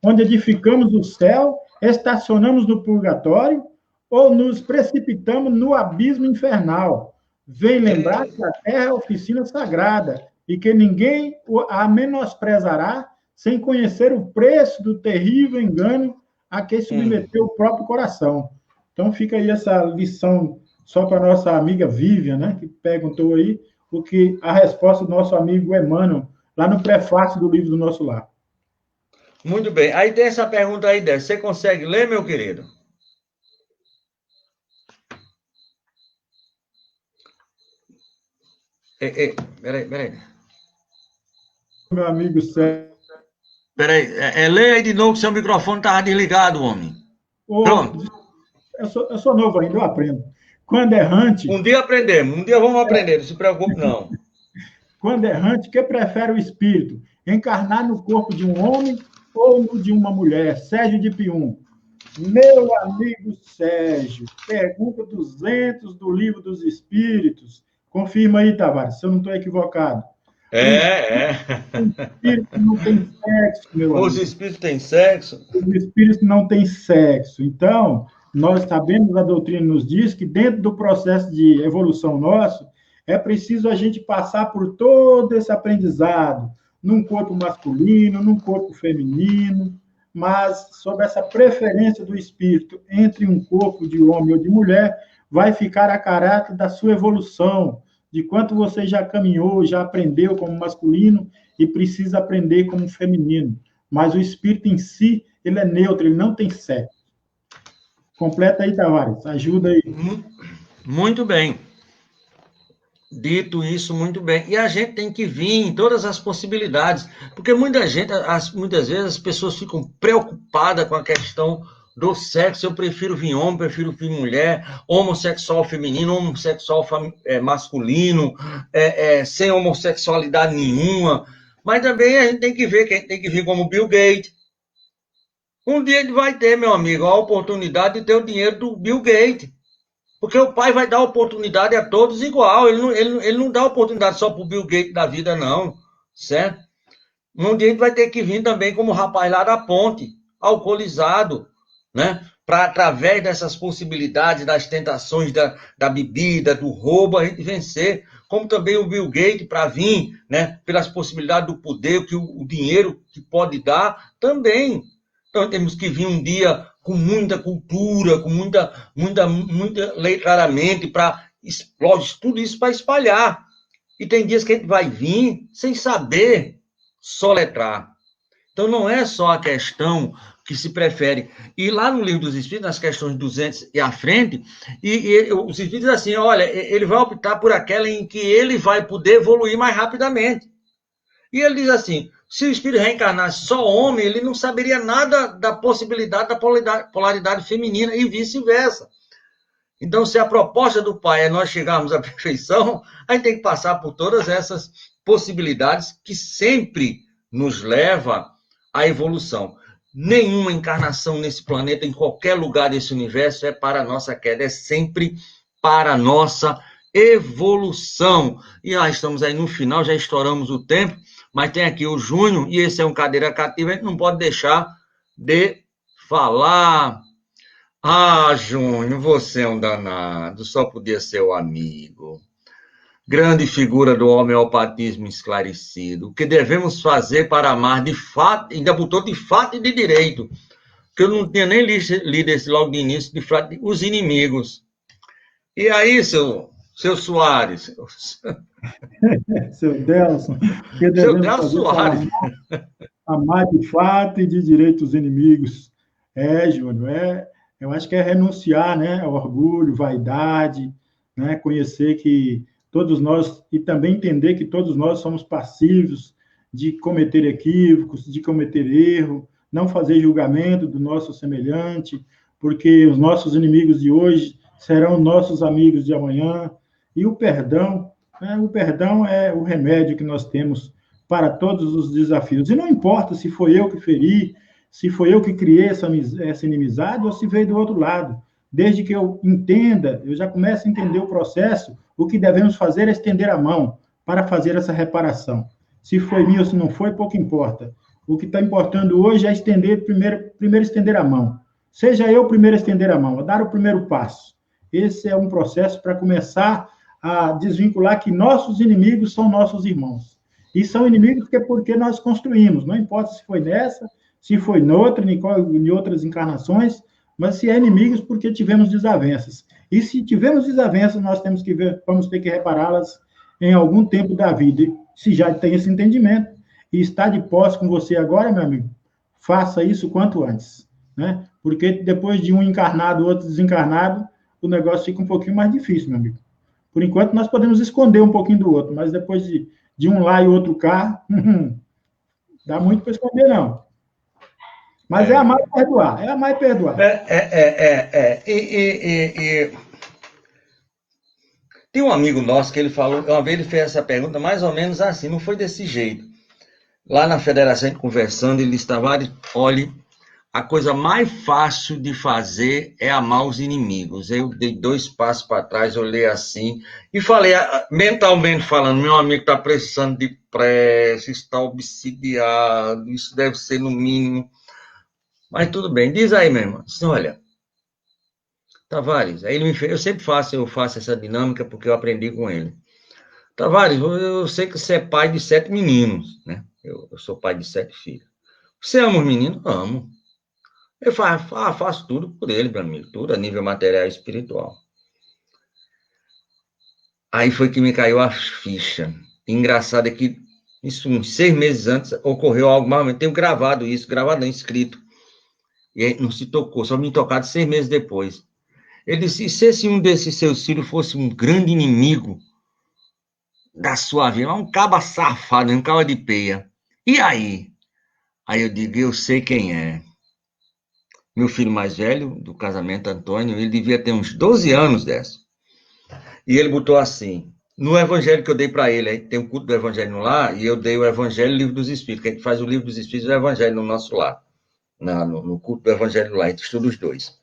onde edificamos o céu, estacionamos no purgatório ou nos precipitamos no abismo infernal. Vem lembrar que a terra é oficina sagrada e que ninguém a menosprezará sem conhecer o preço do terrível engano a que submeteu o próprio coração. Então, fica aí essa lição só para a nossa amiga Vivian, né, que perguntou aí a resposta do nosso amigo Emmanuel, lá no prefácio do livro do Nosso Lar. Muito bem. Aí tem essa pergunta aí, Décio. Você consegue ler, meu querido? Peraí. Meu amigo Sérgio. Peraí, lê aí de novo que seu microfone estava desligado, homem. Pronto. Eu sou novo ainda, eu aprendo. Quando errante... Um dia aprendemos, um dia vamos aprender, não se preocupe, não. Quando errante, que prefere o espírito? Encarnar no corpo de um homem ou no de uma mulher? Sérgio de Pium. Meu amigo Sérgio, pergunta 200 do Livro dos Espíritos. Confirma aí, Tavares, se eu não estou equivocado. O espírito não tem sexo, meu amigo. Os espíritos têm sexo? Os espíritos não têm sexo. Então, nós sabemos, a doutrina nos diz que dentro do processo de evolução nosso, é preciso a gente passar por todo esse aprendizado, num corpo masculino, num corpo feminino, mas sob essa preferência do espírito entre um corpo de homem ou de mulher, vai ficar a caráter da sua evolução, de quanto você já caminhou, já aprendeu como masculino e precisa aprender como feminino. Mas o espírito em si, ele é neutro, ele não tem sexo. Completa aí, Tavares, ajuda aí. Muito bem. Dito isso, muito bem. E a gente tem que vir em todas as possibilidades, porque muitas vezes as pessoas ficam preocupadas com a questão do sexo. Eu prefiro vir homem, prefiro vir mulher, homossexual feminino, homossexual masculino, sem homossexualidade nenhuma. Mas também a gente tem que ver que a gente tem que vir como Bill Gates. Um dia ele vai ter, meu amigo, a oportunidade de ter o dinheiro do Bill Gates. Porque o pai vai dar oportunidade a todos igual. Ele não dá oportunidade só para o Bill Gates da vida, não. Certo? Um dia ele vai ter que vir também como o rapaz lá da ponte, alcoolizado, né? Para, através dessas possibilidades, das tentações da bebida, do roubo, a gente vencer. Como também o Bill Gates para vir, né? Pelas possibilidades do poder, que o dinheiro que pode dar, também. Então temos que vir um dia com muita cultura, com muita letramento, para explodir tudo isso para espalhar. E tem dias que a gente vai vir sem saber soletrar. Então não é só a questão que se prefere. E lá no Livro dos Espíritos, nas questões 200 e à frente, os Espíritos dizem assim, olha, ele vai optar por aquela em que ele vai poder evoluir mais rapidamente. E ele diz assim, se o espírito reencarnasse só homem, ele não saberia nada da possibilidade da polaridade feminina e vice-versa. Então, se a proposta do Pai é nós chegarmos à perfeição, a gente tem que passar por todas essas possibilidades que sempre nos leva à evolução. Nenhuma encarnação nesse planeta, em qualquer lugar desse universo, é para a nossa queda, é sempre para a nossa evolução. E nós estamos aí no final, já estouramos o tempo, mas tem aqui o Júnior, e esse é um cadeira cativa, a gente não pode deixar de falar. Ah, Júnior, você é um danado, só podia ser o amigo. Grande figura do homeopatismo esclarecido. O que devemos fazer para amar de fato, ainda botou de fato e de direito, que eu não tinha nem lido esse logo de início, de fato, os inimigos. E aí, seu Soares? Seu Delson. Seu Delson Soares. Amar de fato e de direito os inimigos. Júnior, eu acho que é renunciar, né, ao orgulho, vaidade, né, conhecer que todos nós, e também entender que todos nós somos passivos de cometer equívocos, de cometer erro, não fazer julgamento do nosso semelhante, porque os nossos inimigos de hoje serão nossos amigos de amanhã. E o perdão é o remédio que nós temos para todos os desafios. E não importa se foi eu que feri, se foi eu que criei essa inimizade ou se veio do outro lado. Desde que eu entenda, eu já começo a entender o processo, o que devemos fazer é estender a mão para fazer essa reparação. Se foi minha ou se não foi, pouco importa. O que está importando hoje é estender, primeiro estender a mão. Seja eu o primeiro a estender a mão, a dar o primeiro passo. Esse é um processo para começar a desvincular que nossos inimigos são nossos irmãos. E são inimigos porque nós construímos, não importa se foi nessa, se foi noutra, em outras encarnações, mas se é inimigos porque tivemos desavenças. E se tivemos desavenças, nós vamos ter que repará-las em algum tempo da vida. Se já tem esse entendimento e está de posse com você agora, meu amigo, faça isso quanto antes, né? Porque depois de um encarnado, outro desencarnado, o negócio fica um pouquinho mais difícil, meu amigo. Por enquanto, nós podemos esconder um pouquinho do outro, mas depois de um lá e outro cá, dá muito para esconder, não. Mas é amar e perdoar, é amar e perdoar. Tem um amigo nosso que ele falou, uma vez ele fez essa pergunta mais ou menos assim, não foi desse jeito. Lá na federação, conversando, ele estava, olha, a coisa mais fácil de fazer é amar os inimigos. Eu dei 2 passos para trás, olhei assim e falei, mentalmente falando, meu amigo está precisando de prece, está obsidiado, isso deve ser no mínimo. Mas tudo bem, diz aí mesmo, assim, olha, Tavares, aí ele me fez, eu sempre faço essa dinâmica porque eu aprendi com ele. Tavares, eu sei que você é pai de 7 meninos, né? Eu sou pai de 7 filhos. Você ama os meninos? Amo. Eu faço tudo por ele, meu amigo, tudo a nível material e espiritual. Aí foi que me caiu a ficha. Engraçado é que isso, uns 6 meses antes, ocorreu algo mais, eu tenho gravado isso, gravado não, escrito. E aí não se tocou, só me tocado 6 meses depois. Ele disse, se um desses seus filhos fosse um grande inimigo da sua vida, um caba safado, um caba de peia, e aí? Aí eu digo, eu sei quem é. Meu filho mais velho, do casamento, Antônio, ele devia ter uns 12 anos dessa. E ele botou assim, no evangelho que eu dei para ele, tem um culto do evangelho no lar, e eu dei o evangelho e o livro dos espíritos, que a gente faz o livro dos espíritos e o evangelho no nosso lar, no culto do evangelho no lar, a gente estuda os dois.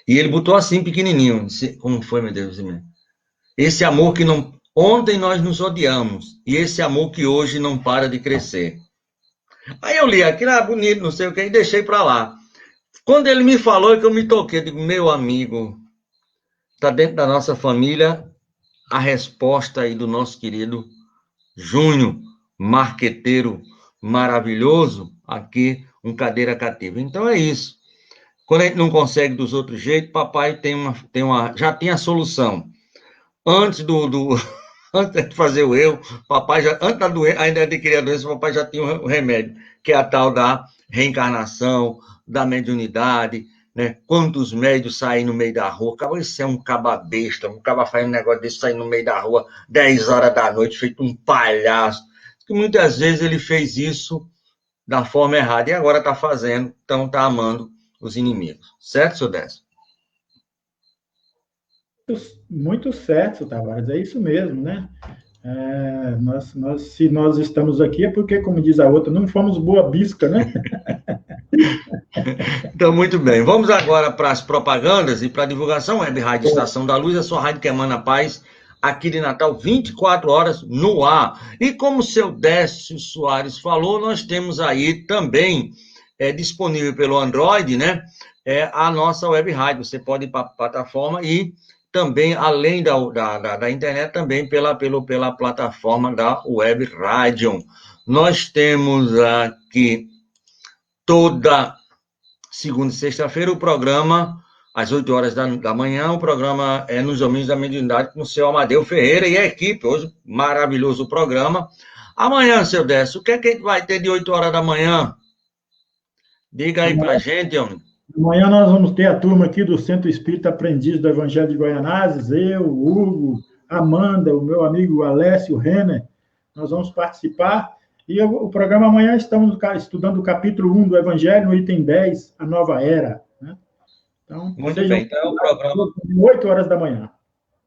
E ele botou assim, pequenininho, disse, como foi, meu Deus? Esse amor que não... Ontem nós nos odiamos, e esse amor que hoje não para de crescer. Aí eu li aquilo, bonito, não sei o que, e deixei para lá. Quando ele me falou, é que eu me toquei, eu digo, meu amigo, está dentro da nossa família a resposta aí do nosso querido Júnior, marqueteiro maravilhoso, aqui, um cadeira cativa. Então é isso. Quando a gente não consegue dos outros jeitos, papai já tem a solução. Antes antes de fazer o erro, papai já, antes da doença, ainda de criar a doença, papai já tinha o remédio, que é a tal da reencarnação, da mediunidade, né? Quantos médios saem no meio da rua? Isso é um caba besta, um caba faz um negócio desse, sair no meio da rua, 10 horas da noite, feito um palhaço. Que muitas vezes ele fez isso da forma errada, e agora está fazendo, então está amando os inimigos. Certo, seu Décio? Muito certo, Tavares, é isso mesmo, né? Se nós estamos aqui é porque, como diz a outra, não fomos boa bisca, né? Então, muito bem. Vamos agora para as propagandas e para a divulgação. Web Rádio Estação da Luz, a sua rádio que emana paz, aqui de Natal, 24 horas no ar. E como o seu Décio Soares falou, nós temos aí também, disponível pelo Android, né? A nossa Web Rádio. Você pode ir para a plataforma e também, além da internet, também pela plataforma da Web Rádio. Nós temos aqui toda segunda e sexta-feira o programa, às 8 horas da manhã, o programa é Nos Domínios da Mediunidade com o seu Amadeu Ferreira e a equipe. Hoje, maravilhoso o programa. Amanhã, seu Décio, o que é que a gente vai ter de 8 horas da manhã? Diga aí pra gente, homem. Amanhã nós vamos ter a turma aqui do Centro Espírita Aprendiz do Evangelho de Goianazes, eu, o Hugo, Amanda, o meu amigo Alessio Renner, nós vamos participar. E o programa amanhã estamos estudando o capítulo 1 do Evangelho, no item 10, a nova era. Né? Então, muito bem, então é o programa... 8 horas da manhã.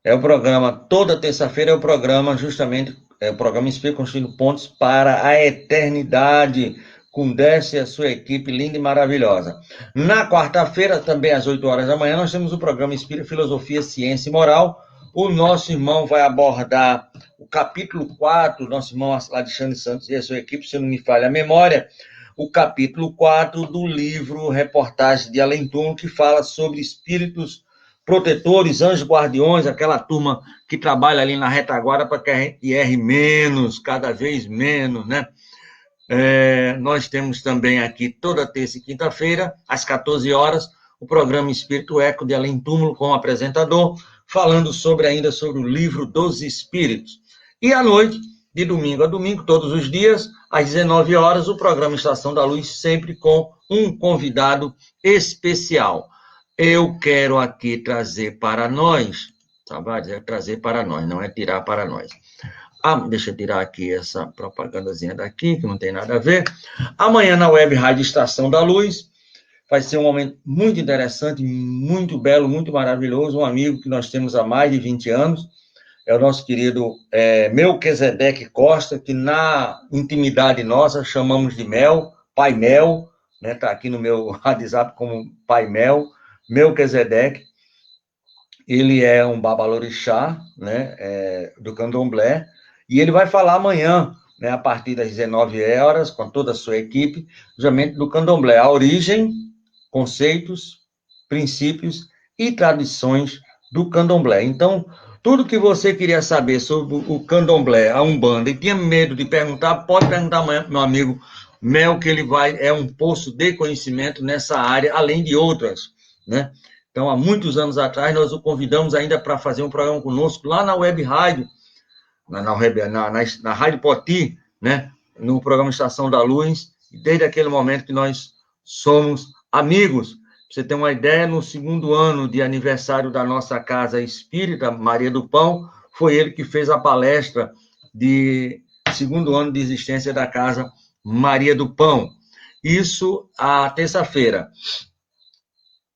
É o programa, toda terça-feira é o programa, justamente, o programa Espírito Construindo Pontos para a Eternidade, com Décio e a sua equipe linda e maravilhosa. Na quarta-feira, também às 8 horas da manhã, nós temos o programa Espírito, Filosofia, Ciência e Moral. O nosso irmão vai abordar o capítulo 4, nosso irmão Alexandre Santos e a sua equipe, se não me falha a memória, o capítulo 4 do livro Reportagem de Além Túmulo, que fala sobre espíritos protetores, anjos guardiões, aquela turma que trabalha ali na retaguarda para que a gente erre menos, cada vez menos, né? Nós temos também aqui toda terça e quinta-feira, às 14 horas, o programa Espírito Eco de Além Túmulo com o apresentador, falando ainda sobre o livro dos Espíritos. E à noite, de domingo a domingo, todos os dias, às 19 horas, o programa Estação da Luz, sempre com um convidado especial. Eu quero aqui trazer para nós, sabe? Trazer para nós, não é tirar para nós. Deixa eu tirar aqui essa propagandazinha daqui, que não tem nada a ver. Amanhã, na Web Rádio Estação da Luz, vai ser um momento muito interessante, muito belo, muito maravilhoso. Um amigo que nós temos há mais de 20 anos, é o nosso querido Melquisedeque Costa, que na intimidade nossa chamamos de Mel, Pai Mel, né? Está aqui no meu WhatsApp como Pai Mel, Melquisedeque. Ele é um babalorixá, né? Do candomblé, e ele vai falar amanhã, né, a partir das 19 horas, com toda a sua equipe, justamente do candomblé, a origem, conceitos, princípios e tradições do candomblé. Então, tudo que você queria saber sobre o candomblé, a Umbanda, e tinha medo de perguntar, pode perguntar amanhã para meu amigo Mel, que ele é um poço de conhecimento nessa área, além de outras, né? Então, há muitos anos atrás, nós o convidamos ainda para fazer um programa conosco lá na Web Rádio, na Rádio Poti, né? No programa Estação da Luz, e desde aquele momento que nós somos amigos. Pra você ter uma ideia, no segundo ano de aniversário da nossa Casa Espírita, Maria do Pão, foi ele que fez a palestra de segundo ano de existência da Casa Maria do Pão. Isso, à terça-feira.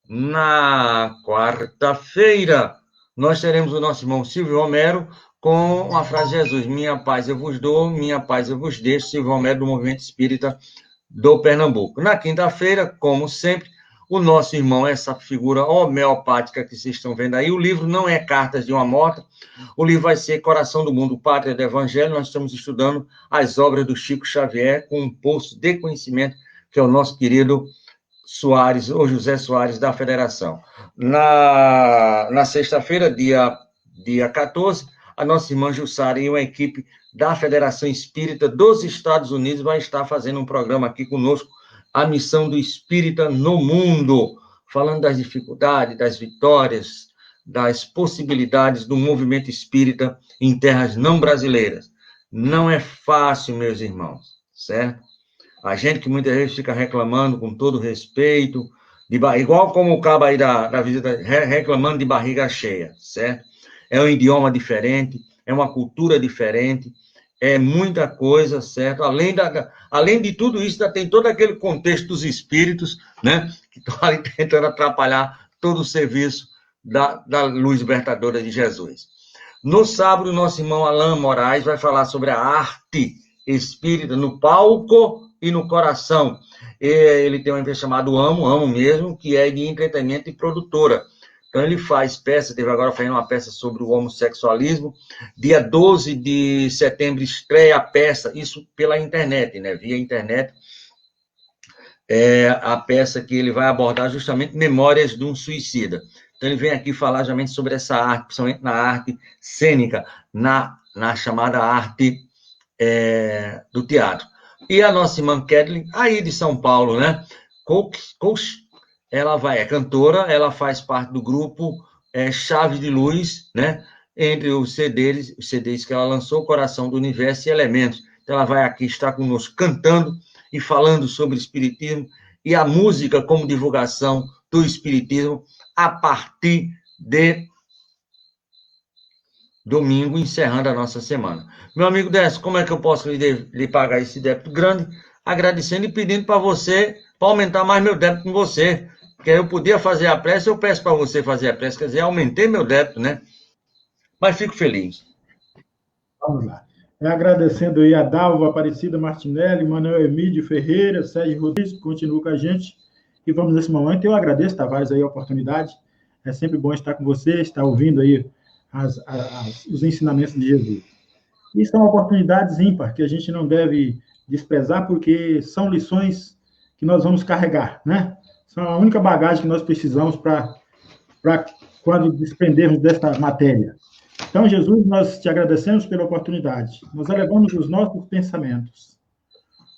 Na quarta-feira, nós teremos o nosso irmão Silvio Romero com a frase de Jesus: minha paz eu vos dou, minha paz eu vos deixo, Silvio Romero do Movimento Espírita do Pernambuco. Na quinta-feira, como sempre, o nosso irmão, essa figura homeopática que vocês estão vendo aí, o livro não é Cartas de uma Morta, o livro vai ser Coração do Mundo, Pátria do Evangelho. Nós estamos estudando as obras do Chico Xavier com um poço de conhecimento, que é o nosso querido Soares, ou José Soares, da Federação. Na sexta-feira, dia 14, a nossa irmã Jussara e uma equipe da Federação Espírita dos Estados Unidos vai estar fazendo um programa aqui conosco, a Missão do Espírita no Mundo, falando das dificuldades, das vitórias, das possibilidades do movimento espírita em terras não brasileiras. Não é fácil, meus irmãos, certo? A gente que muitas vezes fica reclamando com todo respeito, igual como o cabo aí da visita, reclamando de barriga cheia, certo? É um idioma diferente, é uma cultura diferente, é muita coisa, certo? Além de tudo isso, ainda tem todo aquele contexto dos espíritos, né? Que estão ali tentando atrapalhar todo o serviço da luz libertadora de Jesus. No sábado, nosso irmão Alain Moraes vai falar sobre a arte espírita no palco e no coração. Ele tem uma empresa chamada Amo mesmo, que é de entretenimento e produtora. Então, ele faz peça, teve agora fazendo uma peça sobre o homossexualismo. Dia 12 de setembro estreia a peça, isso pela internet, né? Via internet. A peça que ele vai abordar justamente Memórias de um Suicida. Então, ele vem aqui falar justamente sobre essa arte, principalmente na arte cênica, na chamada arte do teatro. E a nossa irmã Kathleen, aí de São Paulo, né? Coach, ela é cantora, ela faz parte do grupo Chave de Luz, né? Entre os CDs que ela lançou, Coração do Universo e Elementos. Então, ela vai aqui estar conosco cantando e falando sobre espiritismo e a música como divulgação do espiritismo a partir de domingo, encerrando a nossa semana. Meu amigo Décio, como é que eu posso lhe pagar esse débito grande? Agradecendo e pedindo para você, para aumentar mais meu débito com você. Porque eu podia fazer a prece, eu peço para você fazer a prece. Quer dizer, aumentei meu débito, né? Mas fico feliz. Vamos lá. Agradecendo aí a Dalva Aparecida Martinelli, Manuel Emílio Ferreira, Sérgio Rodrigues, que continua com a gente. E vamos nesse momento. Eu agradeço, Tavares, aí a oportunidade. É sempre bom estar com você, estar ouvindo aí os ensinamentos de Jesus. E são oportunidades ímpares que a gente não deve desprezar, porque são lições que nós vamos carregar, né? São a única bagagem que nós precisamos para quando desprendermos desta matéria. Então, Jesus, nós te agradecemos pela oportunidade. Nós elevamos os nossos pensamentos,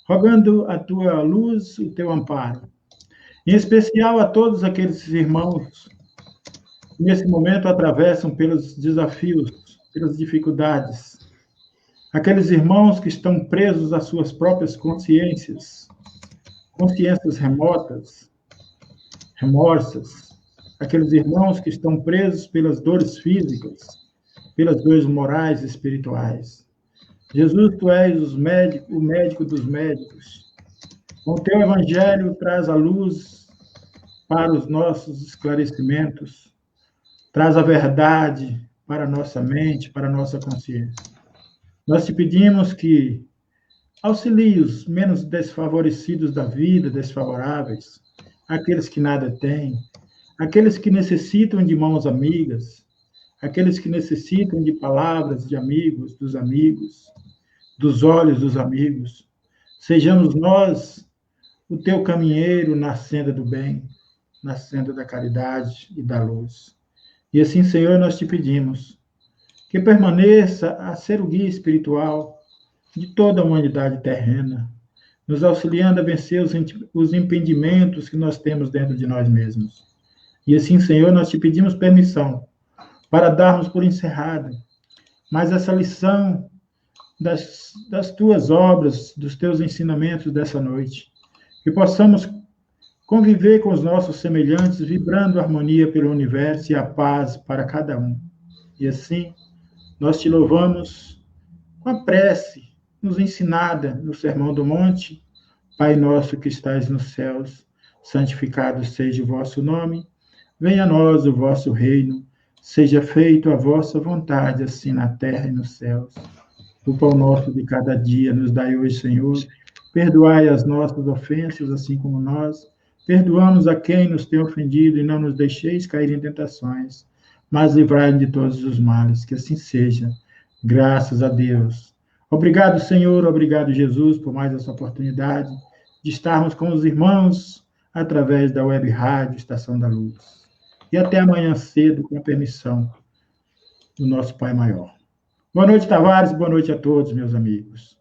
rogando a tua luz, o teu amparo. Em especial a todos aqueles irmãos que nesse momento atravessam pelos desafios, pelas dificuldades. Aqueles irmãos que estão presos às suas próprias consciências remotas, remorsas. Aqueles irmãos que estão presos pelas dores físicas, pelas dores morais e espirituais. Jesus, tu és o médico dos médicos. Com o teu evangelho traz a luz para os nossos esclarecimentos, traz a verdade para a nossa mente, para a nossa consciência. Nós te pedimos que auxilie os menos desfavorecidos da vida, desfavoráveis, aqueles que nada têm, aqueles que necessitam de mãos amigas, aqueles que necessitam de palavras de amigos, dos olhos dos amigos. Sejamos nós o teu caminheiro na senda do bem, na senda da caridade e da luz. E assim, Senhor, nós te pedimos que permaneça a ser o guia espiritual de toda a humanidade terrena, nos auxiliando a vencer os impedimentos que nós temos dentro de nós mesmos. E assim, Senhor, nós te pedimos permissão para darmos por encerrada mais essa lição das tuas obras, dos teus ensinamentos dessa noite. Que possamos conviver com os nossos semelhantes, vibrando a harmonia pelo universo e a paz para cada um. E assim, nós te louvamos com a prece nos ensinada no Sermão do Monte. Pai nosso que estais nos céus, santificado seja o vosso nome. Venha a nós o vosso reino. Seja feita a vossa vontade, assim na terra e nos céus. O pão nosso de cada dia nos dai hoje, Senhor. Perdoai as nossas ofensas, assim como nós perdoamos a quem nos tem ofendido, e não nos deixeis cair em tentações, mas livrai-nos de todos os males. Que assim seja. Graças a Deus. Obrigado, Senhor. Obrigado, Jesus, por mais essa oportunidade de estarmos com os irmãos através da Web Rádio Estação da Luz. E até amanhã cedo, com a permissão do nosso Pai Maior. Boa noite, Tavares. Boa noite a todos, meus amigos.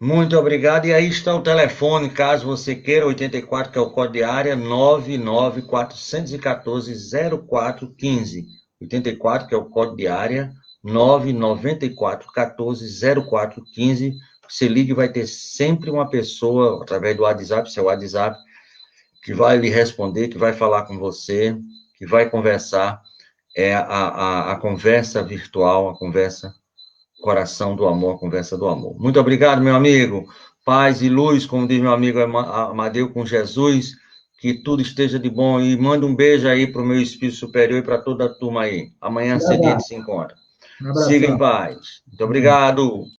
Muito obrigado. E aí está o telefone, caso você queira, 84, que é o código de área, 99414-0415. 84, que é o código de área, 99414-0415. Você liga e vai ter sempre uma pessoa, através do WhatsApp, seu WhatsApp, que vai lhe responder, que vai falar com você, que vai conversar. É a conversa virtual, a conversa coração do amor, a conversa do amor. Muito obrigado, meu amigo. Paz e luz, como diz meu amigo Amadeu com Jesus, que tudo esteja de bom. E manda um beijo aí para o meu espírito superior e para toda a turma aí. Amanhã cedo a gente se encontra. Siga em paz. Muito obrigado.